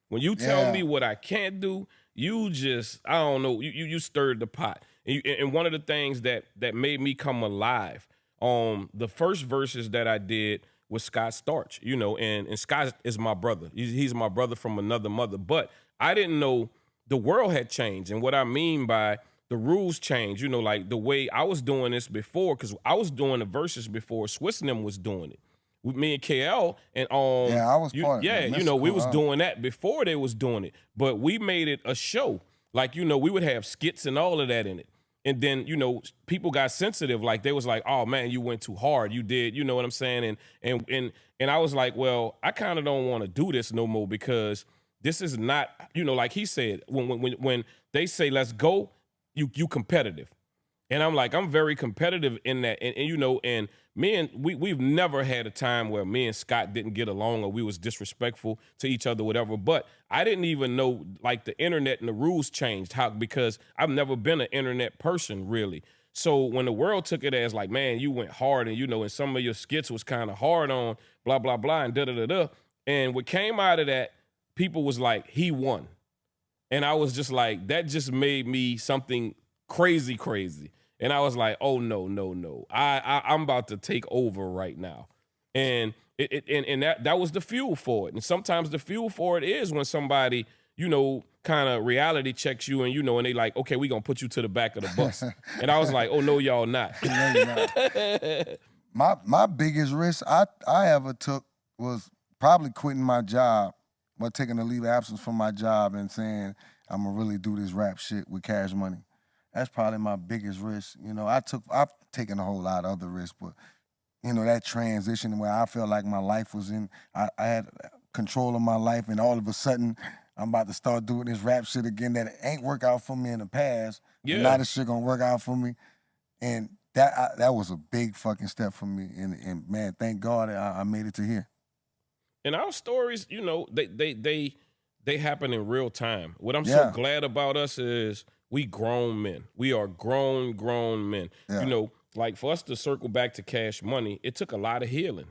When you tell me what I can't do, you just, I don't know, you stirred the pot. And one of the things that made me come alive, the first verses that I did was Scott Storch, and Scott is my brother. He's my brother from another mother. But I didn't know the world had changed. And what I mean by the rules changed, like the way I was doing this before, because I was doing the verses before Swiss and them was doing it. With me and KL and I was part of it. Yeah, we was doing that before they was doing it. But we made it a show. Like, we would have skits and all of that in it. And then, people got sensitive. Like, they was like, oh man, you went too hard. You did, you know what I'm saying? And I was like, well, I kind of don't want to do this no more because this is not, like he said, when they say let's go, you competitive. And I'm like, I'm very competitive in that. And we've never had a time where me and Scott didn't get along or we was disrespectful to each other, whatever. But I didn't even know, like, the internet and the rules changed because I've never been an internet person, really. So when the world took it as like, man, you went hard and, and some of your skits was kind of hard on blah, blah, blah, and da-da-da-da. And what came out of that, people was like, he won. And I was just like, that just made me something crazy. And I was like, oh, no. I'm about to take over right now. And that was the fuel for it. And sometimes the fuel for it is when somebody, kind of reality checks you and, and they like, okay, we going to put you to the back of the bus. And I was like, oh, no, y'all not. My biggest risk I ever took was probably quitting my job, but taking a leave of absence from my job and saying, I'm going to really do this rap shit with Cash Money. That's probably my biggest risk. I've taken a whole lot of other risks, but, that transition where I felt like my life was I had control of my life, and all of a sudden, I'm about to start doing this rap shit again that ain't work out for me in the past. Yeah. Now this shit gonna work out for me. And that was a big fucking step for me. And man, thank God I made it to here. And our stories, they happen in real time. What I'm so glad about us is we grown men. We are grown men. Yeah. Like for us to circle back to Cash Money, it took a lot of healing.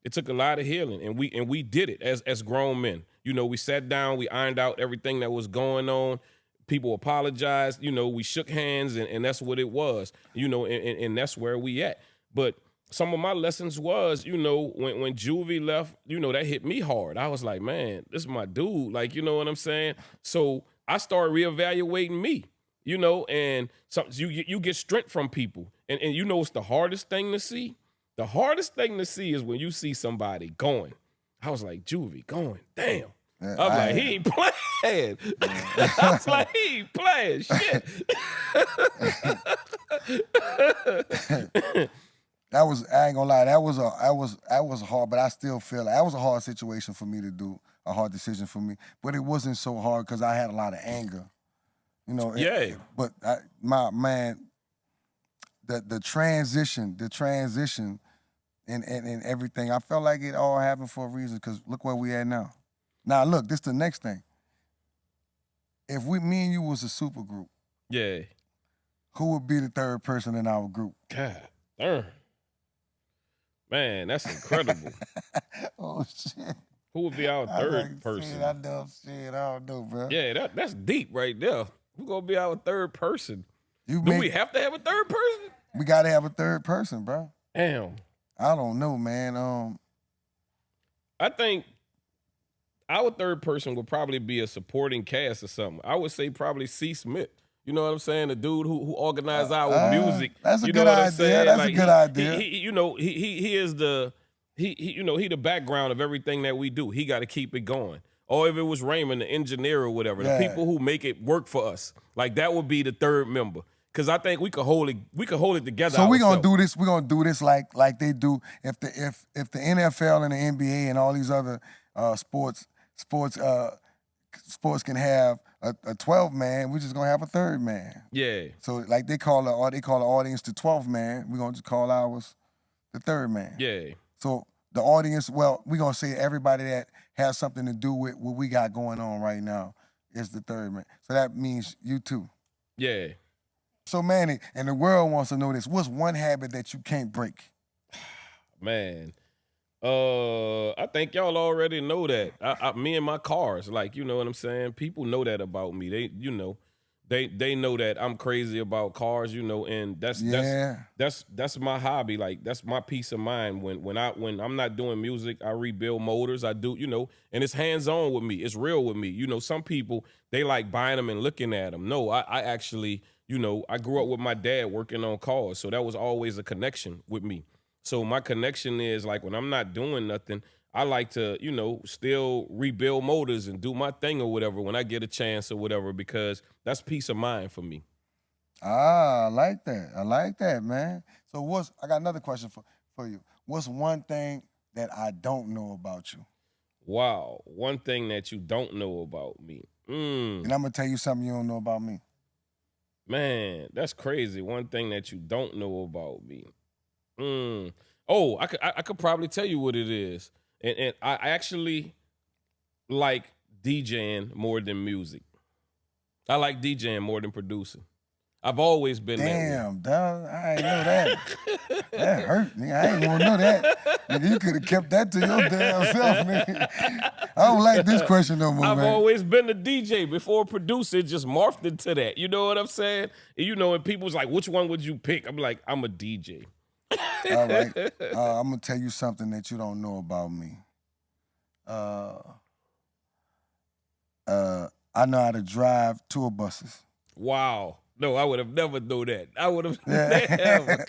And we did it as grown men. We sat down, we ironed out everything that was going on. People apologized, we shook hands, and that's what it was, and that's where we at. But some of my lessons was, you know, when Juvie left, you know, that hit me hard. I was like, man, this is my dude. Like, you know what I'm saying? So I started reevaluating me, you know, and you get strength from people. And you know what's the hardest thing to see? The hardest thing to see is when you see somebody going. I was like, Juvie going, damn. Yeah, I was like, he ain't playing. I was like, he ain't playing shit. That was, I ain't gonna lie, that was hard, but I still feel like that was a hard situation for me to do, a hard decision for me. But it wasn't so hard because I had a lot of anger, you know. Yeah. But the transition and everything, I felt like it all happened for a reason because look where we at now. Now look, this the next thing. If me and you was a super group, Yeah. who would be the third person in our group? God darn. Man, that's incredible. Oh shit. Who would be our third person? Shit, I don't know, bro. Yeah, that's deep right there. Who gonna be our third person? Do we have to have a third person? We gotta have a third person, bro. Damn. I don't know, man. I think our third person would probably be a supporting cast or something. I would say probably C. Smith. You know what I'm saying? The dude who organized our music. That's a you good know what I'm idea. saying? That's Like, a good idea. He is the you know, he the background of everything that we do. He got to keep it going. Or if it was Raymond, the engineer or whatever, Yeah. the people who make it work for us. Like that would be the third member. Cause I think we could hold it together. So we're gonna ourselves. do this. We're gonna do this like they do. If the NFL and the NBA and all these other sports can have a 12-man, we're just gonna have a third man. Yeah. So like they call the audience the 12th man. We're gonna just call ours the third man. Yeah. So the audience, well, we're gonna say everybody that has something to do with what we got going on right now is the third man. So that means you too. Yeah. So Mannie, and the world wants to know this. What's one habit that you can't break? Man. I think y'all already know that. Me and my cars, like, you know what I'm saying? People know that about me. They, you know, they know that I'm crazy about cars, you know, and that's my hobby. Like that's my peace of mind. When I'm not doing music, I rebuild motors. I do, you know, and it's hands-on with me. It's real with me. You know, some people they like buying them and looking at them. No, I actually, you know, I grew up with my dad working on cars, so that was always a connection with me. So my connection is like when I'm not doing nothing, I like to, you know, still rebuild motors and do my thing or whatever when I get a chance or whatever, because that's peace of mind for me. Ah, I like that. I like that, man. So I got another question for you. What's one thing that I don't know about you? Wow. One thing that you don't know about me. And I'm gonna tell you something you don't know about me. Man, that's crazy. One thing that you don't know about me. Oh, I could probably tell you what it is. And I actually like DJing more than music. I like DJing more than producing. I've always been Damn, dog, I ain't know that. That hurt, nigga. I ain't want to know that. Nigga, you could have kept that to your damn self, nigga. I don't like this question no more, I've man. always been a DJ before producer. It just morphed into that. You know what I'm saying? And, you know, and people's like, which one would you pick? I'm like, I'm a DJ. All right. I'm going to tell you something that you don't know about me. I know how to drive tour buses. Wow. No, I would have never known that. I would have never.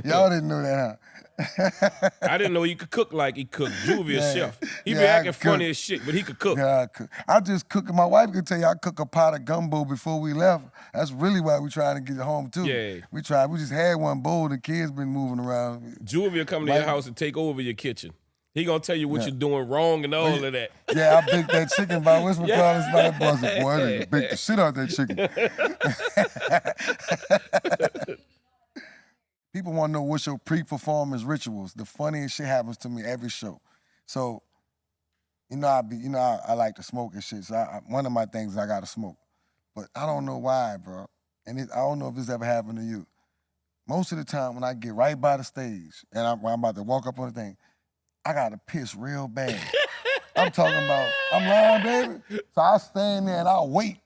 Y'all didn't know that, huh? I didn't know you could cook like he cooked. Juvie a chef. He be I acting cook. funny as shit, but he could cook. Yeah, I cook. I just cook. My wife could tell you I cook a pot of gumbo before we left. That's really why we trying to get it home too. Yeah. We just had one bowl. The kids been moving around. Juvie will come to your house and take over your kitchen. He gonna tell you what you're doing wrong and all of that. Yeah, I baked that chicken by what's McCall by that buzzer. Boy, I baked the shit out of that chicken. People want to know what's your pre-performance rituals. The funniest shit happens to me every show. So, I like to smoke and shit. So one of my things is I gotta smoke, but I don't know why, bro. And I don't know if this ever happened to you. Most of the time when I get right by the stage and I'm about to walk up on the thing, I gotta piss real bad. I'm talking about, I'm lying, baby. So I stand there and I wait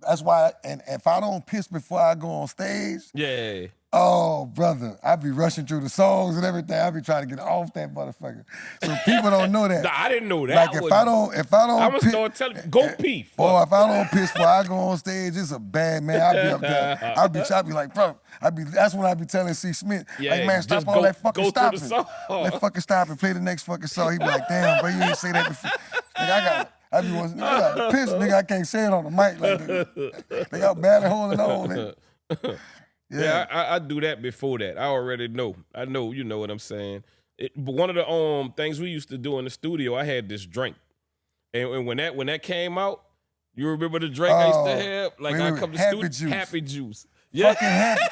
That's why, and if I don't piss before I go on stage, Yeah. oh, brother, I be rushing through the songs and everything. I be trying to get off that motherfucker. So people don't know that. Nah, I didn't know that. Like if I don't I'm gonna piss, start telling go pee. or if I don't piss before I go on stage, it's a bad man. I be up there. I be like, bro. That's when I be telling C. Smith, Yeah, like, man, stop just all that fucking go through the stopping. song. Let fucking stop and play the next fucking song. He be like, damn, bro, you didn't say that before. Nigga, I be wanting, I got piss, nigga. I can't say it on the mic like that. They got barely holding on. Nigga. Yeah, I do that before that. I already know. I know, you know what I'm saying. But one of the things we used to do in the studio, I had this drink, and when that came out, you remember the drink I used to have? Like I come to Happy studio, Juice. Happy Juice. Yeah, Fucking happy.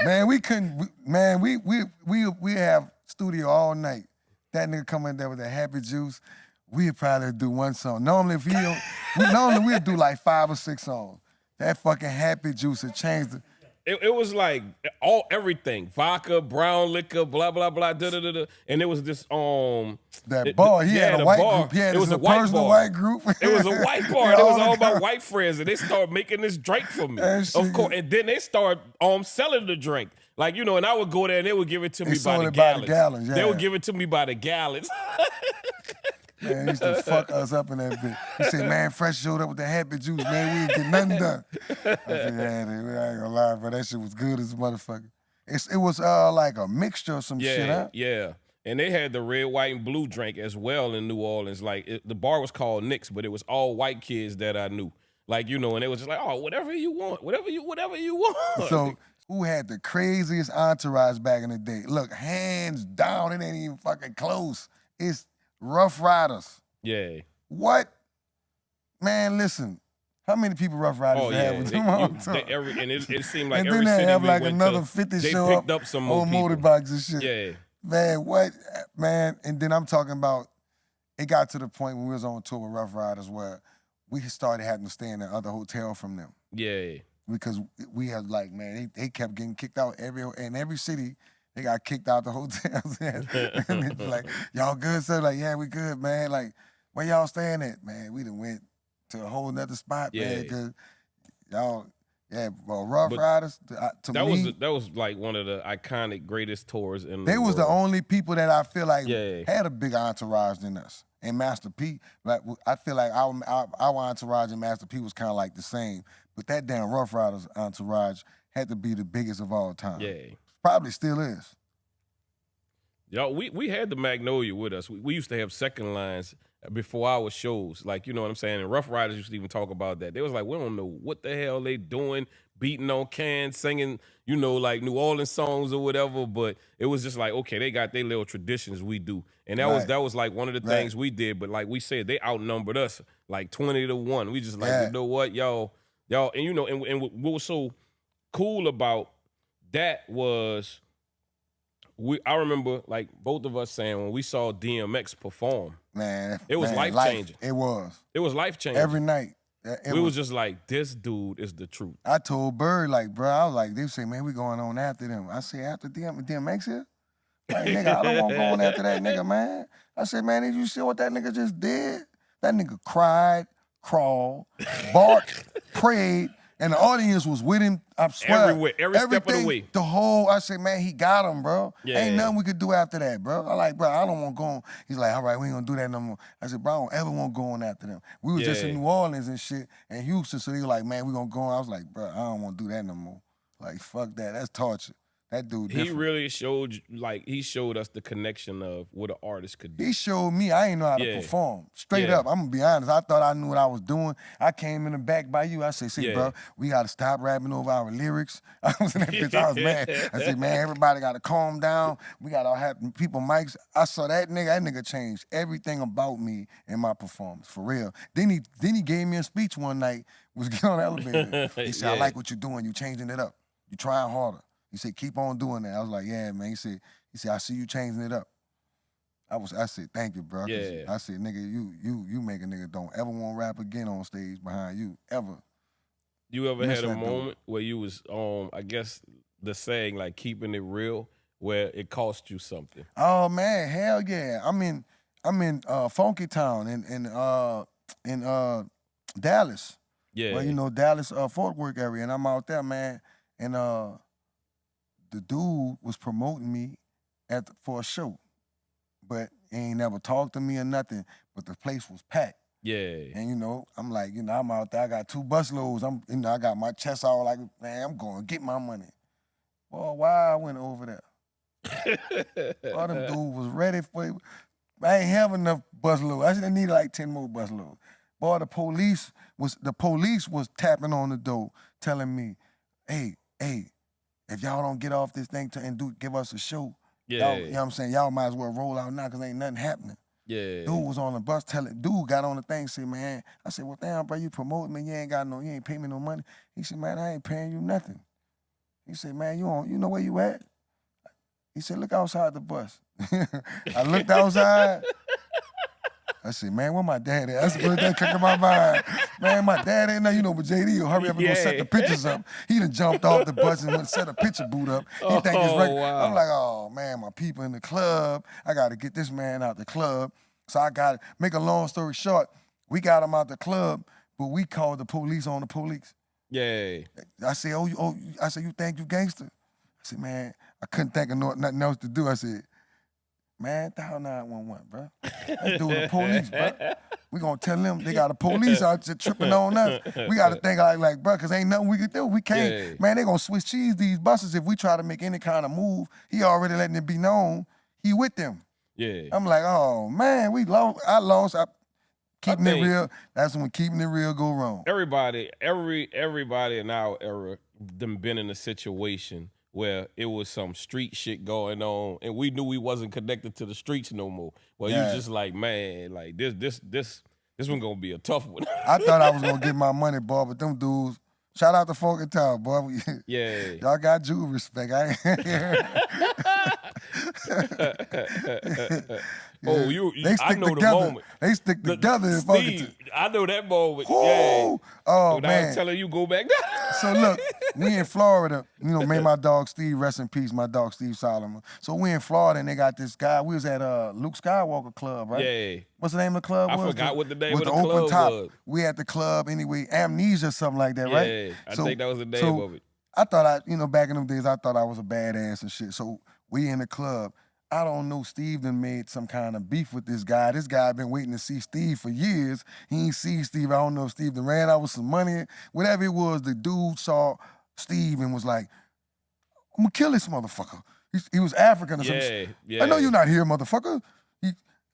Man, we couldn't. Man, we have studio all night. That nigga come in there with that Happy Juice. We'd probably do one song. Normally, we'd do like 5 or 6 songs. That fucking Happy Juice had changed it. It was like everything, vodka, brown liquor, blah blah blah, da da da da, and it was this That bar, he had a white group. He had it was a a white personal bar. white group. It was a white bar. Yeah, It was all the my white friends, and they started making this drink for me. That shit Of course, and then they started selling the drink. Like, you know, and I would go there and they would give it to me by sold the it by gallons. the gallons, They yeah. would give it to me by the gallons. Man, he used to fuck us up in that bitch. He said, man, Fresh showed up with the Happy Juice, man. We ain't get nothing done. I said, yeah, dude, I ain't gonna lie, bro. That shit was good as a motherfucker. It was like a mixture of some shit, huh? Yeah. And they had the red, white, and blue drink as well in New Orleans. Like, the bar was called Nick's, but it was all white kids that I knew. Like, you know, and it was just like, oh, whatever you want, whatever you want. So who had the craziest entourage back in the day? Look, hands down, it ain't even fucking close. It's Rough Riders. Yeah. What? Man, listen. How many people Rough Riders Oh, they yeah. have with them on tour? And it seemed like And every then they city have we like went another to, 50 they show picked up up some more on people. motorbikes and shit. Yeah. Man, what? Man, and then I'm talking about, it got to the point when we was on tour with Rough Riders where we started having to stay in the other hotel from them. Yeah. Because we had like, man, they kept getting kicked out in every city. They got kicked out the hotels. And it's like, y'all good? So like, yeah, we good, man. Like, where y'all staying at? Man, we done went to a whole nother spot, man, because y'all, Rough Riders, to me. That was like one of the iconic greatest tours in the They was world. the only people that I feel like Yeah. had a big entourage than us. And Master P, like, I feel like our entourage and Master P was kind of like the same. But that damn Rough Riders entourage had to be the biggest of all time. Yeah. Probably still is. Y'all, we had the Magnolia with us. We used to have second lines before our shows. Like, you know what I'm saying? And Rough Riders used to even talk about that. They was like, we don't know what the hell they doing, beating on cans, singing, you know, like New Orleans songs or whatever. But it was just like, okay, they got their little traditions we do. And that was like one of the things we did. But like we said, they outnumbered us like 20-1. We just like, you know what, y'all, and you know, and what was so cool about that was I remember like both of us saying when we saw DMX perform, man, it was life changing. It was. It was life changing. Every night. We was just like, this dude is the truth. I told Bird, like, bro, I was like, they say, man, we going on after them. I say, after DMX here? Like, nigga, I don't want to go on after that nigga, man. I said, man, did you see what that nigga just did? That nigga cried, crawled, barked, prayed, and the audience was with him. I swear. Everywhere, every step of the way. The whole, I said, man, he got him, bro. Yeah. Ain't nothing we could do after that, bro. I like, bro, I don't want to go on. He's like, all right, we ain't gonna do that no more. I said, bro, I don't ever want to go on after them. We was just in New Orleans and shit, and Houston, so they were like, man, we gonna go on. I was like, bro, I don't want to do that no more. Like, fuck that. That's torture. That dude different. He really showed us the connection of what an artist could do. He showed me I ain't know how to perform. Straight up, I'm gonna be honest. I thought I knew what I was doing. I came in the back by you. I said, see, bro, we gotta stop rapping over our lyrics. I was in that bitch, I was mad. I said, man, everybody gotta calm down. We gotta have people mics. I saw that nigga changed everything about me and my performance, for real. Then he gave me a speech one night, was getting on the elevator. He said, I like what you're doing, you changing it up. You trying harder. He said, keep on doing that. I was like, yeah, man. He said, I see you changing it up. I said, thank you, bro. Yeah. I said, nigga, you make a nigga don't ever want to rap again on stage behind you, ever. You ever had a moment where you was, I guess the saying, like keeping it real, where it cost you something? Oh man, hell yeah. I'm in Funky Town in Dallas. Yeah. Well, you know, Dallas, Fort Worth area, and I'm out there, man. And the dude was promoting me for a show, but he ain't never talked to me or nothing. But the place was packed. Yeah. And you know, I'm like, you know, I'm out there. I got 2 bus loads. You know, I got my chest all like, man, I'm going to get my money. Boy, why I went over there? Boy, them dude was ready for it. I ain't have enough bus loads. I should need like 10 more bus loads. Boy, the police was tapping on the door, telling me, hey, if y'all don't get off this thing and give us a show, y'all, you know what I'm saying? Y'all might as well roll out now because ain't nothing happening. Yeah. Dude was on the bus dude got on the thing, said, man, I said, well, damn, bro, you promoting me, you ain't pay me no money. He said, man, I ain't paying you nothing. He said, man, you know where you at? He said, look outside the bus. I looked outside. I said, man, where my dad at? That's the first thing that took in my mind. Man, my dad ain't there, you know, but JD will hurry up and go set the pictures up. He done jumped off the bus and went and set a picture boot up. He think it's regular. Wow. I'm like, oh, man, my people in the club. I got to get this man out the club. So I got to make a long story short. We got him out the club, but we called the police on the police. Yeah. I said, I said, you think you gangster? I said, man, I couldn't think of nothing else to do. I said, man, dial 911, bro. Let's do the police, bro. We gonna tell them they got a police out there tripping on us. We gotta think like, bro, cause ain't nothing we can do. We can't, man, they gonna switch cheese these buses if we try to make any kind of move. He already letting it be known he with them. Yeah. I'm like, oh man, we lost. I lost. Keeping it real, that's when keeping it real go wrong. Everybody in our era them been in a situation where it was some street shit going on, and we knew we wasn't connected to the streets no more. Well, you just like, man, like this one gonna be a tough one. I thought I was gonna get my money, boy, but them dudes. Shout out to Funky Town, boy. Yeah. Y'all got Juvie respect. Oh, I know together. the moment. They stick together in Funky Town. I know that moment. Ooh. Yeah. Oh, when man. I was telling you go back. So look, we in Florida, you know, me and my dog Steve, rest in peace, my dog Steve Solomon. So we in Florida and they got this guy. We was at Luke Skywalker Club, right? Yeah. What's the name of the club? I forgot what the name of the open club top. was. We at the club anyway, Amnesia, something like that, right? Yeah, I think that was the name of it. I thought back in them days, I thought I was a badass and shit. So we in the club. I don't know, Steve done made some kind of beef with this guy. This guy been waiting to see Steve for years. He ain't see Steve. I don't know if Steve done ran out with some money. Whatever it was, the dude saw Steve and was like, I'm gonna kill this motherfucker. He was African or something. Yeah. I know you're not here, motherfucker.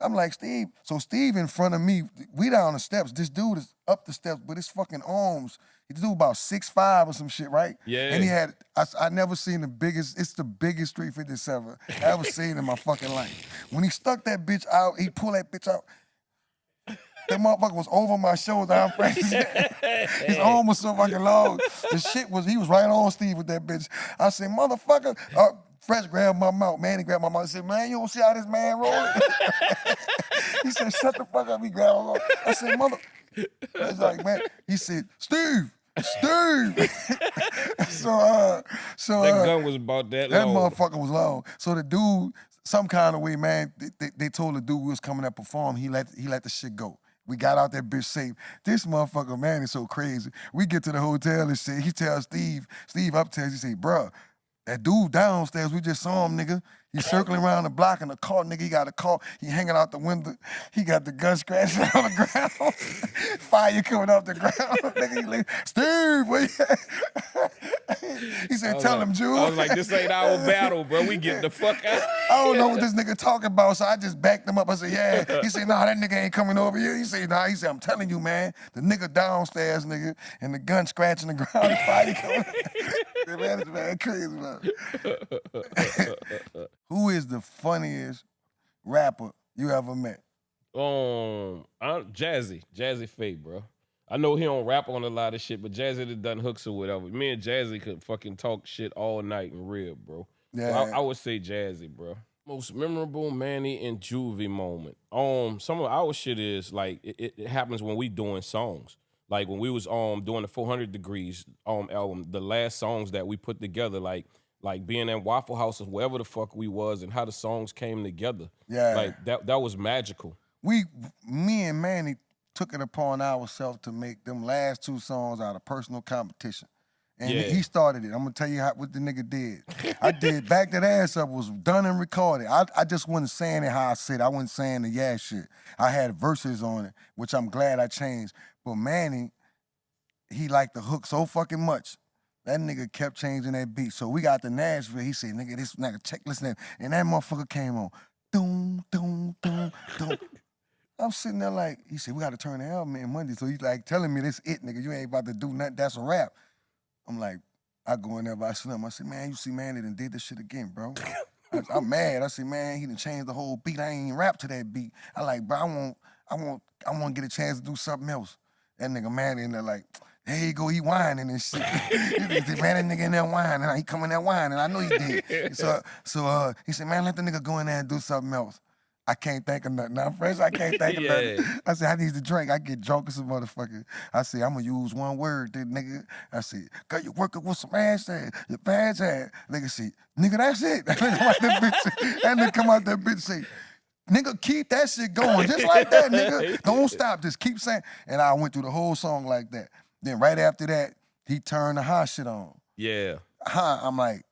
I'm like, Steve. So Steve in front of me, we down the steps. This dude is up the steps, but his fucking arms, he do about 6'5" or some shit, right? Yeah. And he had, I never seen the biggest, it's the biggest 357 I ever seen in my fucking life. When he stuck that bitch out, he pulled that bitch out. That motherfucker was over my shoulder. I'm afraid. His arm was so fucking long. The shit was, he was right on Steve with that bitch. I said, motherfucker. Fresh grabbed my mouth. Mannie grabbed my mouth. I said, man, you don't see how this man rolling? He said, shut the fuck up. He grabbed my mouth. I said, mother. He's like, man. He said, Steve. So that gun was about that long. That motherfucker was long. So the dude, some kind of way, man, they told the dude we was coming to perform. He let the shit go. We got out that bitch safe. This motherfucker, man, is so crazy. We get to the hotel and shit. He tells Steve upstairs, he say, bruh, that dude downstairs, we just saw him, nigga. He's circling around the block in a car, nigga. He got a car. He hanging out the window. He got the gun scratching on the ground. Fire coming off the ground. Nigga, he like, Steve, where you at? He said, tell him, Jules. I was like, this ain't our battle, bro. We get the fuck out. I don't know what this nigga talking about, so I just backed him up. I said, yeah. He said, nah, that nigga ain't coming over here. He said, nah. He said, I'm telling you, man, the nigga downstairs, nigga, and the gun scratching the ground, fire coming. Man, it's man crazy, man. Who is the funniest rapper you ever met? Jazzy Faye, bro. I know he don't rap on a lot of shit, but Jazzy done done hooks or whatever. Me and Jazzy could fucking talk shit all night in real, bro. Yeah. So I would say Jazzy, bro. Most memorable Mannie and Juvie moment. Some of our shit is like it happens when we doing songs. Like when we was doing the 400 Degrees album, the last songs that we put together, like being at Waffle House or wherever the fuck we was, and how the songs came together. Yeah. Like that was magical. Me and Mannie took it upon ourselves to make them last 2 songs out of personal competition. And Yeah. he started it. I'm gonna tell you what the nigga did. I did Back That Ass Up was done and recorded. I just wasn't saying it how I said. I wasn't saying the yeah shit. I had verses on it, which I'm glad I changed. But Mannie, he liked the hook so fucking much. That nigga kept changing that beat. So we got to Nashville. He said, nigga, this nigga, check, listen. And that motherfucker came on. Doom, doom, doom, doom. I'm sitting there like, he said, we got to turn the album in Monday. So he's like telling me this it, nigga. You ain't about to do nothing. That's a rap. I'm like, I go in there by Slim. I said, man, you see, man, they done did this shit again, bro. I'm mad. I said, man, he done changed the whole beat. I ain't even rap to that beat. I like, bro, I want to get a chance to do something else. That nigga man in there like, there you go, he whining and shit. He said, man, that nigga in there whining. He come in there whining. I know he did. So he said, man, let the nigga go in there and do something else. I can't think of nothing. I'm fresh, I can't think of nothing. I said, I need to drink. I get drunk as a motherfucker. I said, I'm gonna use one word, then, nigga. I said, girl, you working with some ass ass, your pants ass. Nigga said, nigga, that's it. That nigga come out that bitch say, nigga, keep that shit going. Just like that, nigga. Don't stop. Just keep saying. And I went through the whole song like that. Then right after that, he turned the hot shit on. Yeah. I'm like,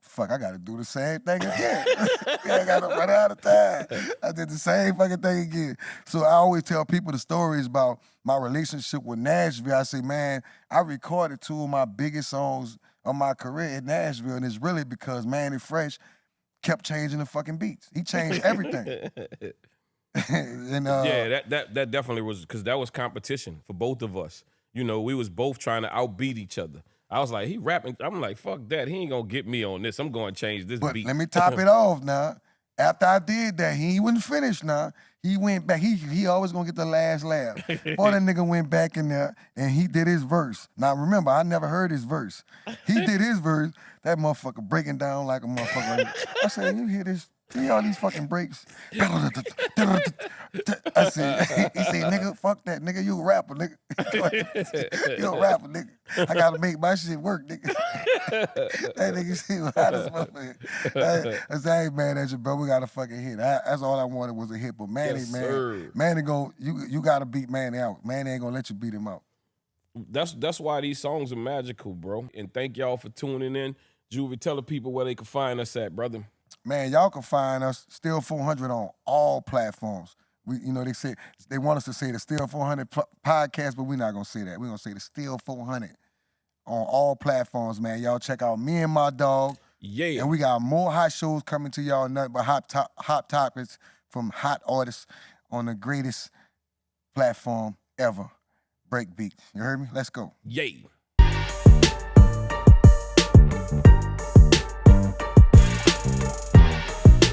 fuck, I gotta do the same thing again. Yeah, I gotta run out of time. I did the same fucking thing again. So I always tell people the stories about my relationship with Nashville. I say, man, I recorded 2 of my biggest songs of my career in Nashville, and it's really because Mannie Fresh kept changing the fucking beats. He changed everything. And, yeah, that definitely was, because that was competition for both of us. You know, we was both trying to outbeat each other. I was like, he rapping. I'm like, fuck that. He ain't gonna get me on this. I'm gonna change this but beat. Let me top it off now. After I did that, he wasn't finished now. He went back. He always gonna get the last laugh. Boy, that nigga went back in there and he did his verse. Now remember, I never heard his verse. He did his verse. That motherfucker breaking down like a motherfucker. I said, you hear this? See all these fucking breaks? I said, he said, nigga, fuck that, nigga, you a rapper, nigga. You a rapper, nigga. I gotta make my shit work, nigga. That nigga said, well, how this motherfucker? I said, I ain't mad at you, bro. We got a fucking hit. That's all I wanted was a hit. But Mannie, Yes, man, sir. Mannie you gotta beat Mannie out. Mannie ain't gonna let you beat him out. That's why these songs are magical, bro. And thank y'all for tuning in. Juvie, tell the people where they can find us at, brother. Man, y'all can find us Still 400 on all platforms. They want us to say the Still 400 podcast, but we're not gonna say that. We're gonna say the Still 400 on all platforms, man. Y'all check out me and my dog. Yeah. And we got more hot shows coming to y'all, nothing but hot topics from hot artists on the greatest platform ever, Breakbeat. You heard me? Let's go. Yay.